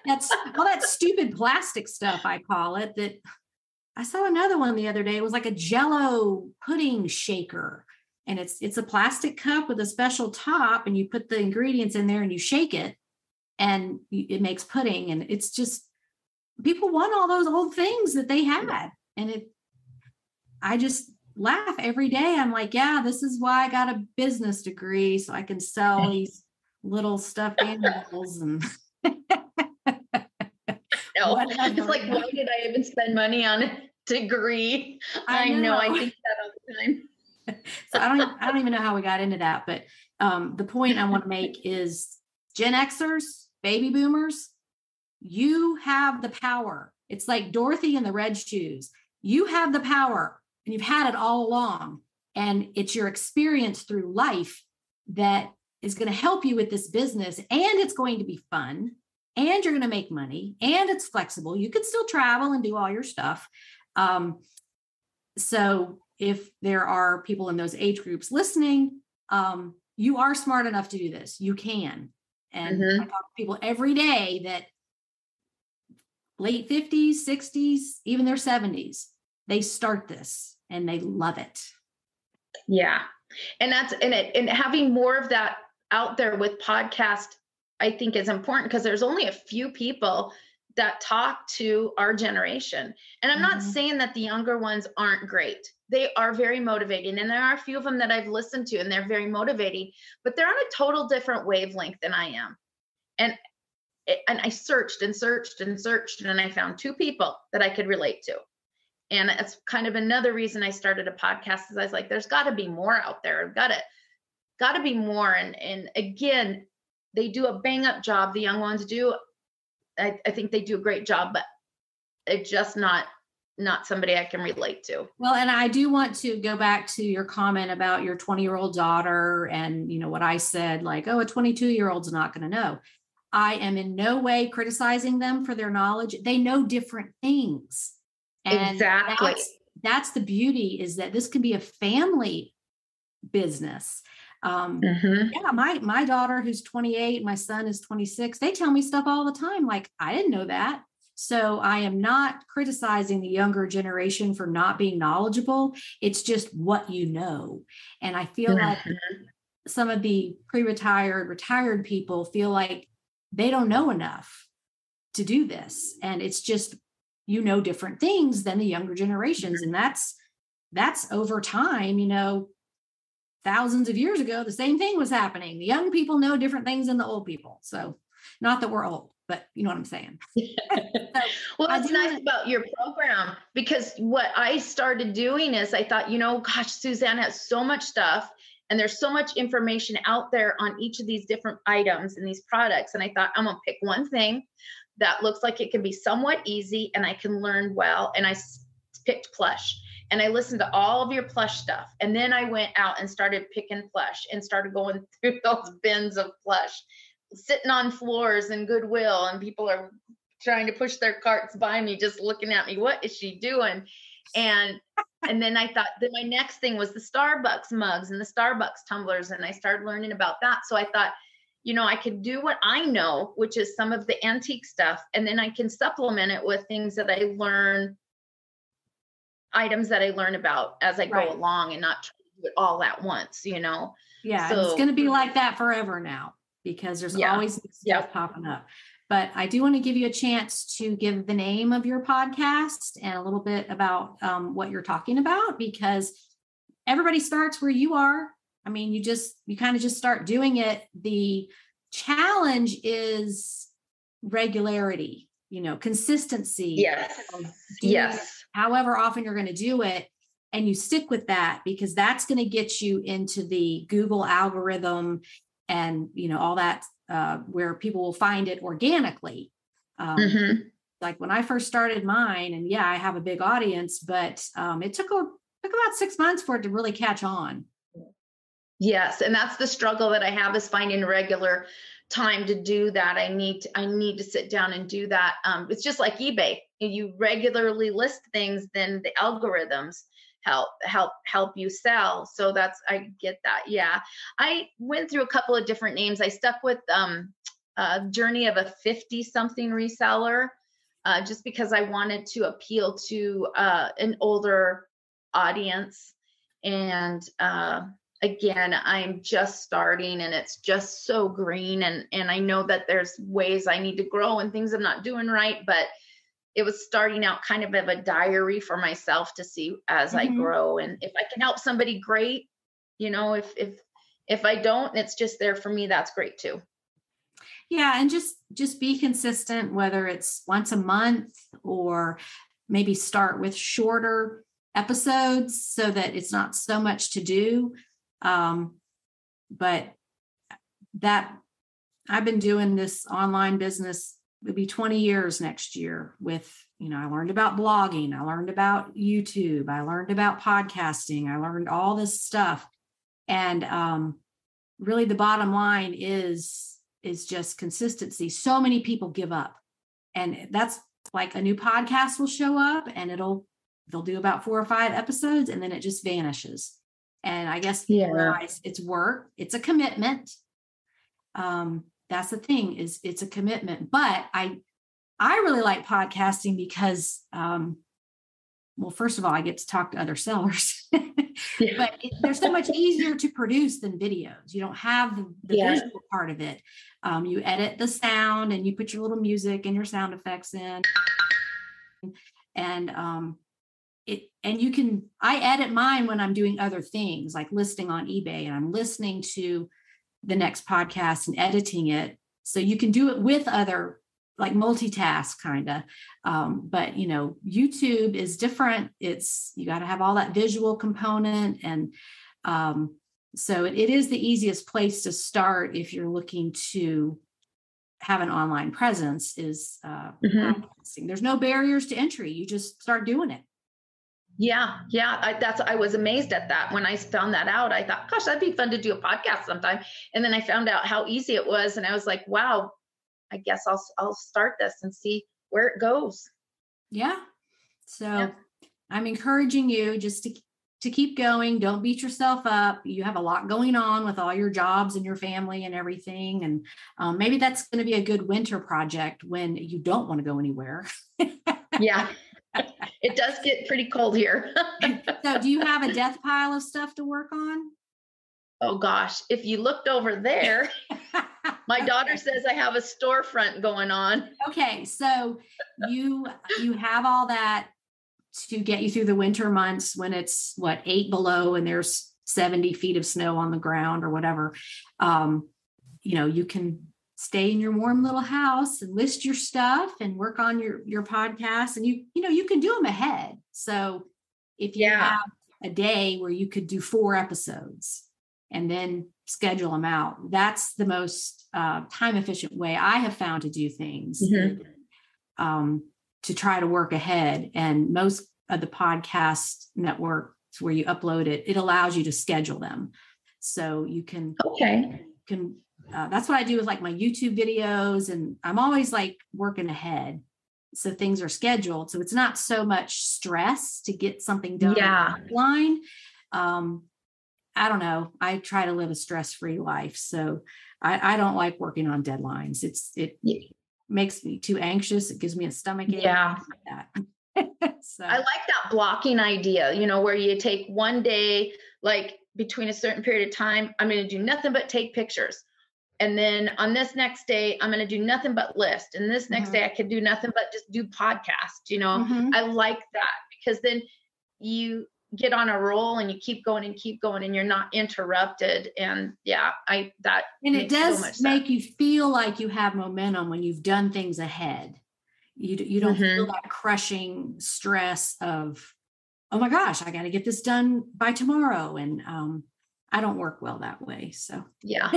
That's all that stupid plastic stuff, I call it. That I saw another one the other day. It was like a Jell-O pudding shaker. And it's a plastic cup with a special top, and you put the ingredients in there and you shake it, and it makes pudding. And it's just, people want all those old things that they had. And I just laugh every day. I'm like, yeah, this is why I got a business degree, so I can sell these little stuffed animals and it's like, why did I even spend money on a degree? I know. I think that all the time. So I don't even know how we got into that, but the point I want to make is Gen Xers, baby boomers, you have the power. It's like Dorothy in the red shoes. You have the power, and you've had it all along. And it's your experience through life that is going to help you with this business. And it's going to be fun, and you're going to make money, and it's flexible. You can still travel and do all your stuff. So if there are people in those age groups listening, you are smart enough to do this. You can. And I talk to people every day that late 50s, 60s, even their 70s, they start this and they love it. Yeah. And and having more of that out there with podcast, I think is important, because there's only a few people that talk to our generation. And I'm not saying that the younger ones aren't great. They are very motivating. And there are a few of them that I've listened to, and they're very motivating, but they're on a total different wavelength than I am. And I searched and searched and searched, and I found 2 people that I could relate to. And that's kind of another reason I started a podcast, is I was like, there's got to be more out there. Got to be more. And again, they do a bang up job. The young ones do. I think they do a great job, but it's just not somebody I can relate to. Well, and I do want to go back to your comment about your 20-year-old daughter, and what I said, like, oh, a 22-year-old's not going to know. I am in no way criticizing them for their knowledge. They know different things. And exactly. That's the beauty, is that this can be a family business. Yeah, my daughter, who's 28, my son is 26, they tell me stuff all the time. Like, I didn't know that. So I am not criticizing the younger generation for not being knowledgeable. It's just what you know. And I feel like some of the retired people feel like they don't know enough to do this. And it's just, different things than the younger generations. And that's over time, thousands of years ago, the same thing was happening. The young people know different things than the old people. So not that we're old, but you know what I'm saying? Well, that's nice about your program, because what I started doing is I thought, gosh, Suzanne has so much stuff, and there's so much information out there on each of these different items and these products. And I thought, I'm going to pick one thing, that looks like it can be somewhat easy and I can learn well. And I picked plush. And I listened to all of your plush stuff. And then I went out and started picking plush and started going through those bins of plush, sitting on floors in Goodwill, and people are trying to push their carts by me, just looking at me. What is she doing? And then I thought that my next thing was the Starbucks mugs and the Starbucks tumblers. And I started learning about that. So I thought, I could do what I know, which is some of the antique stuff. And then I can supplement it with things that I learn, items that I learn about as I go along, and not try to do it all at once, Yeah. So it's going to be like that forever now, because there's always stuff popping up. But I do want to give you a chance to give the name of your podcast and a little bit about what you're talking about, because everybody starts where you are. I mean, you kind of just start doing it. The challenge is regularity, consistency. Yes. However often you're going to do it, and you stick with that, because that's going to get you into the Google algorithm and, all that, where people will find it organically. Like when I first started mine, and I have a big audience, but it took about 6 months for it to really catch on. Yes. And that's the struggle that I have, is finding regular time to do that. I need to sit down and do that. It's just like eBay. If you regularly list things, then the algorithms help you sell. So I get that. Yeah. I went through a couple of different names. I stuck with Journey of a 50-something reseller, just because I wanted to appeal to an older audience. And again, I'm just starting, and it's just so green. And I know that there's ways I need to grow and things I'm not doing right, but it was starting out kind of a diary for myself to see as I grow. And if I can help somebody, great. If I don't, it's just there for me, that's great too. Yeah. And just be consistent, whether it's once a month, or maybe start with shorter episodes so that it's not so much to do. But that I've been doing this online business, it'll be 20 years next year with, I learned about blogging. I learned about YouTube. I learned about podcasting. I learned all this stuff. And really the bottom line is just consistency. So many people give up, and that's like a new podcast will show up, and they'll do about 4 or 5 episodes, and then it just vanishes. And I guess it's work. It's a commitment. That's the thing, is it's a commitment. But I really like podcasting because, well, first of all, I get to talk to other sellers, but they're so much easier to produce than videos. You don't have the visual part of it. You edit the sound, and you put your little music and your sound effects in, and I edit mine when I'm doing other things, like listing on eBay, and I'm listening to the next podcast and editing it. So you can do it with other, like multitask kind of. But YouTube is different. You got to have all that visual component. And so it is the easiest place to start if you're looking to have an online presence, is podcasting. There's no barriers to entry. You just start doing it. Yeah. I was amazed at that. When I found that out, I thought, gosh, that'd be fun to do a podcast sometime. And then I found out how easy it was. And I was like, wow, I guess I'll start this and see where it goes. Yeah. So I'm encouraging you just to keep going. Don't beat yourself up. You have a lot going on with all your jobs and your family and everything. And maybe that's going to be a good winter project when you don't want to go anywhere. Yeah. It does get pretty cold here. So do you have a death pile of stuff to work on? Oh gosh, if you looked over there, my daughter says I have a storefront going on. Okay, so you have all that to get you through the winter months when it's 8 below and there's 70 feet of snow on the ground or whatever. You can stay in your warm little house and list your stuff and work on your podcast, and you can do them ahead. So if you have a day where you could do 4 episodes and then schedule them out, that's the most time efficient way I have found to do things. to try to work ahead. And most of the podcast networks where you upload it, it allows you to schedule them. So you can, that's what I do with like my YouTube videos. And I'm always like working ahead. So things are scheduled. So it's not so much stress to get something done online. I don't know. I try to live a stress-free life. So I don't like working on deadlines. It makes me too anxious. It gives me a stomach ache. Yeah. So I like that blocking idea, where you take one day, like between a certain period of time, I'm going to do nothing but take pictures. And then on this next day, I'm going to do nothing but list. And this next day, I could do nothing but just do podcast. I like that because then you get on a roll and you keep going and you're not interrupted. And it does make you feel like you have momentum when you've done things ahead. You don't feel that crushing stress of, oh my gosh, I got to get this done by tomorrow. And I don't work well that way. So yeah.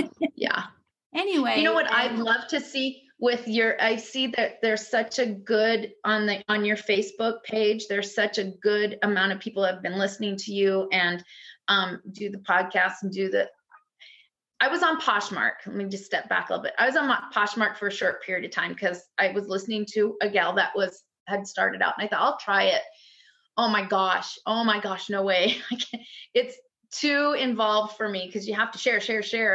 Anyway, you know what I'd love to see with I see that there's such a good on your Facebook page. There's such a good amount of people have been listening to you and do the podcast and I was on Poshmark. Let me just step back a little bit. I was on Poshmark for a short period of time because I was listening to a gal that had started out and I thought, I'll try it. Oh my gosh, no way. It's too involved for me because you have to share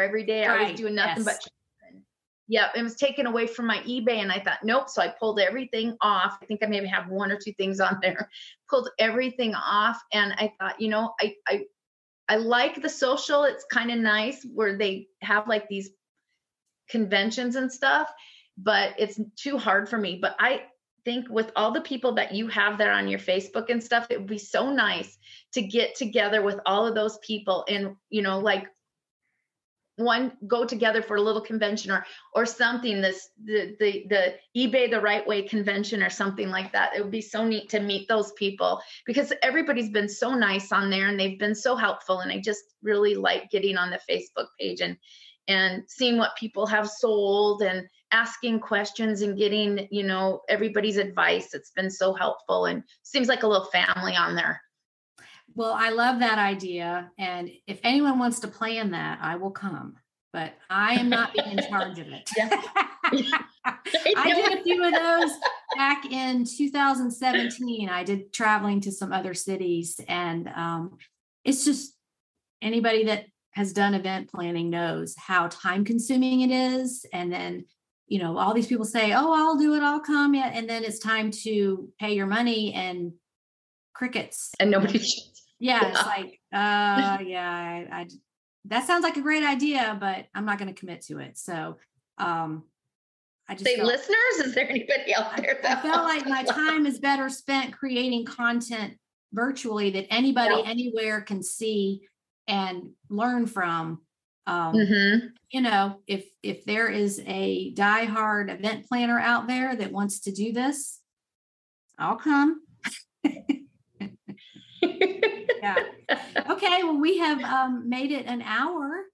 every day. Right. I was doing nothing but it was taken away from my eBay and I thought, nope. So I pulled everything off. I think I maybe have one or two things on there, pulled everything off. And I thought, I like the social. It's kind of nice where they have like these conventions and stuff, but it's too hard for me. But I think with all the people that you have there on your Facebook and stuff, it would be so nice to get together with all of those people and, like go together for a little convention or something, the eBay the right way convention or something like that. It would be so neat to meet those people because everybody's been so nice on there and they've been so helpful. And I just really like getting on the Facebook page and seeing what people have sold and asking questions and getting, everybody's advice. It's been so helpful and seems like a little family on there. Well, I love that idea. And if anyone wants to plan that, I will come, but I am not being in charge of it. I did a few of those back in 2017. I did traveling to some other cities and it's just anybody that has done event planning knows how time consuming it is. And then, all these people say, oh, I'll do it. I'll come. And then it's time to pay your money and crickets. And nobody. It's like, I that sounds like a great idea, but I'm not going to commit to it. So, I just listeners, is there anybody out there? I felt like my time is better spent creating content virtually that anybody anywhere can see and learn from. If there is a diehard event planner out there that wants to do this, I'll come. Yeah. Okay. Well, we have made it an hour.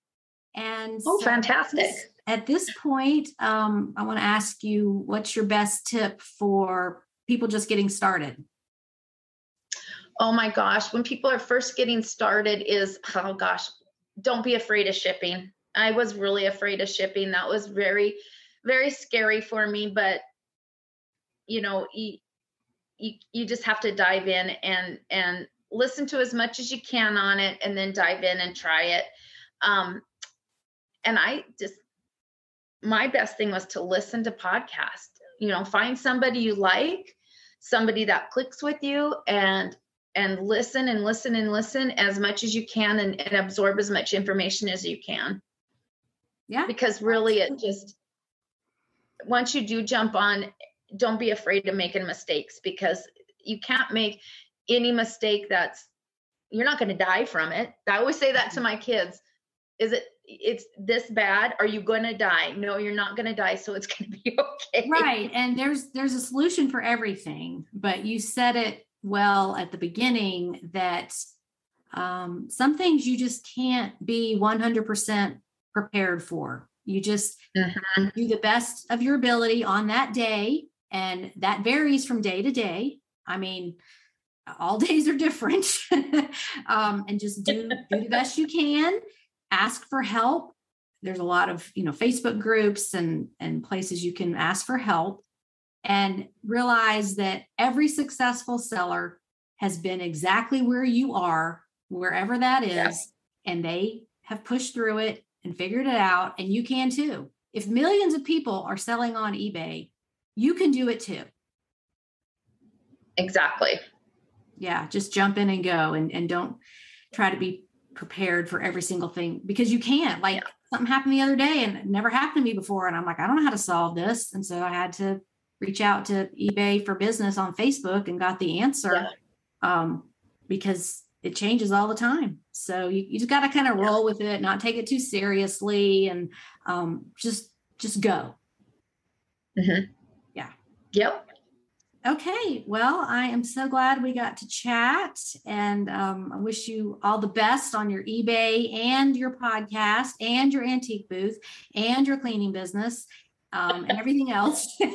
And fantastic. At this point, I want to ask you, what's your best tip for people just getting started? Oh my gosh. When people are first getting started don't be afraid of shipping. I was really afraid of shipping. That was very, very scary for me, but you just have to dive in and listen to as much as you can on it and then dive in and try it. And my best thing was to listen to podcasts, find somebody you like, somebody that clicks with you and listen and listen and listen as much as you can and absorb as much information as you can. Yeah. Because really once you do jump on, don't be afraid of making mistakes because you can't make any mistake you're not going to die from it. I always say that to my kids. It's this bad? Are you going to die? No, you're not going to die. So it's going to be okay. Right. And there's a solution for everything, but you said it well at the beginning that some things you just can't be 100% prepared for. You just do the best of your ability on that day And that varies from day to day. I mean, all days are different. And just do the best you can. Ask for help. There's a lot of, Facebook groups and places you can ask for help, and realize that every successful seller has been exactly where you are, wherever that is, Yeah. and they have pushed through it and figured it out, and you can too. If millions of people are selling on eBay, you can do it too. Exactly. Yeah, just jump in and go, and don't try to be prepared for every single thing, because you can't. Like, something happened the other day and it never happened to me before. And I'm like, I don't know how to solve this. And so I had to reach out to eBay for Business on Facebook and got the answer, because it changes all the time. So you just got to kind of roll with it, not take it too seriously, and just go. Mm-hmm. Yeah. Yep. Okay. Well, I am so glad we got to chat, and I wish you all the best on your eBay and your podcast and your antique booth and your cleaning business, and everything else. So,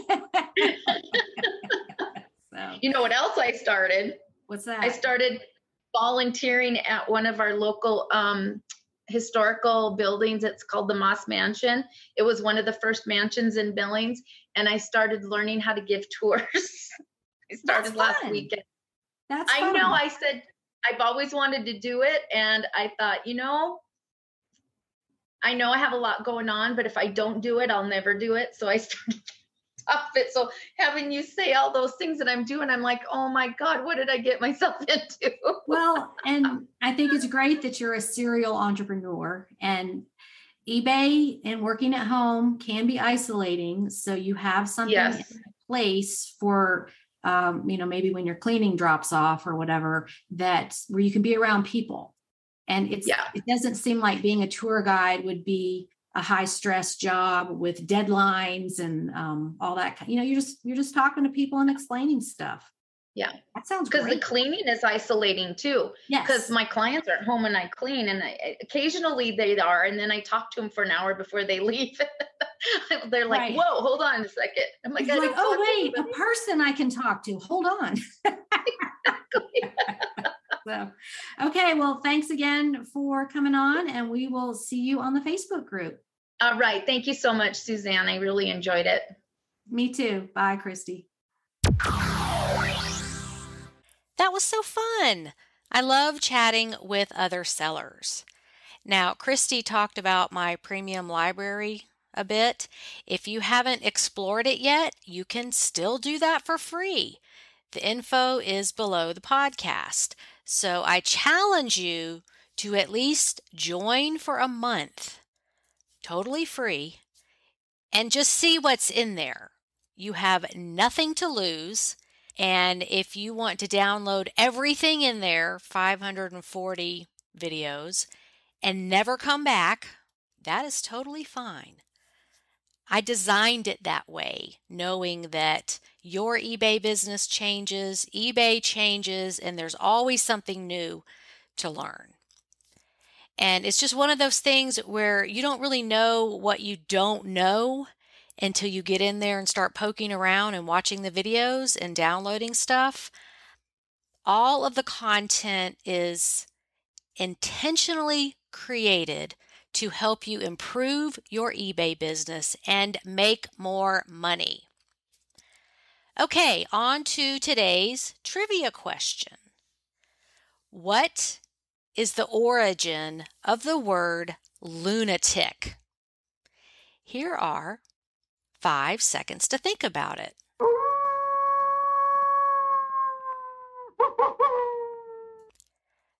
you know what else I started? What's that? I started volunteering at one of our local historical buildings. It's called the Moss Mansion. It was one of the first mansions in Billings, and I started learning how to give tours. I started last weekend. That's I fun. know. I said I've always wanted to do it, and I thought, I know I have a lot going on, but if I don't do it, I'll never do it. So I started off it. So having you say all those things that I'm doing, I'm like, oh my God, what did I get myself into? Well, and I think it's great that you're a serial entrepreneur, and eBay and working at home can be isolating. So you have something in place for, maybe when your cleaning drops off or whatever, where you can be around people. And it doesn't seem like being a tour guide would be a high stress job with deadlines and all that. You're just talking to people and explaining stuff. Yeah. That sounds great. Because the cleaning is isolating too. Yes. Because my clients aren't home and I clean, and occasionally they are. And then I talk to them for an hour before they leave. They're like, right. Whoa, hold on a second. I'm like, oh, wait, a person I can talk to. Hold on. So, okay. Well, thanks again for coming on, and we will see you on the Facebook group. All right. Thank you so much, Suzanne. I really enjoyed it. Me too. Bye, Kristie. That was so fun. I love chatting with other sellers. Now, Kristie talked about my premium library a bit. If you haven't explored it yet, you can still do that for free. The info is below the podcast. So I challenge you to at least join for a month, totally free, and just see what's in there. You have nothing to lose. And if you want to download everything in there, 540 videos, and never come back, that is totally fine. I designed it that way, knowing that your eBay business changes, eBay changes, and there's always something new to learn. And it's just one of those things where you don't really know what you don't know until you get in there and start poking around and watching the videos and downloading stuff. All of the content is intentionally created to help you improve your eBay business and make more money. Okay, on to today's trivia question. What is the origin of the word lunatic? Here are 5 seconds to think about it.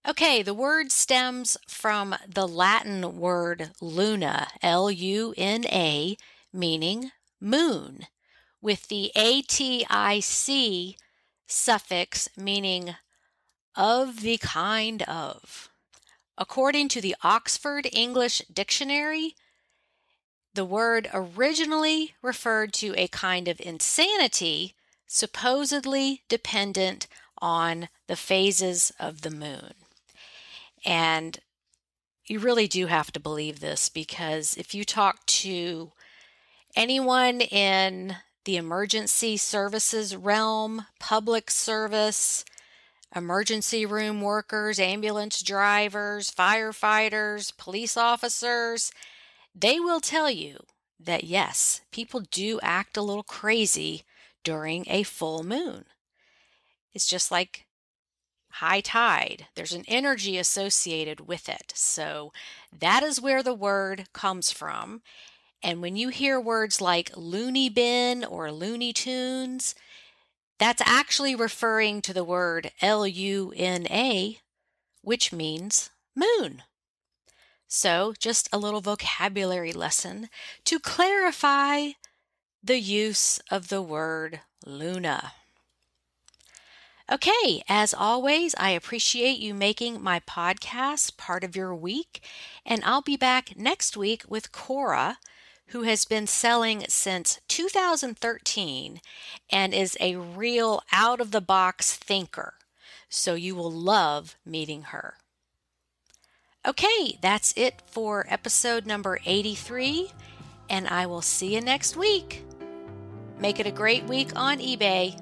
Okay, the word stems from the Latin word luna, L-U-N-A, meaning moon, with the A-T-I-C suffix meaning of the kind of. According to the Oxford English Dictionary, the word originally referred to a kind of insanity supposedly dependent on the phases of the moon. And you really do have to believe this, because if you talk to anyone in the emergency services realm, public service, emergency room workers, ambulance drivers, firefighters, police officers, they will tell you that yes, people do act a little crazy during a full moon. It's just like high tide. There's an energy associated with it. So that is where the word comes from. And when you hear words like loony bin or Looney Tunes, that's actually referring to the word Luna, which means moon. So just a little vocabulary lesson to clarify the use of the word Luna. Okay, as always, I appreciate you making my podcast part of your week, and I'll be back next week with Cora, who has been selling since 2013 and is a real out-of-the-box thinker. So you will love meeting her. Okay, that's it for episode number 83, and I will see you next week. Make it a great week on eBay.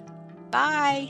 Bye.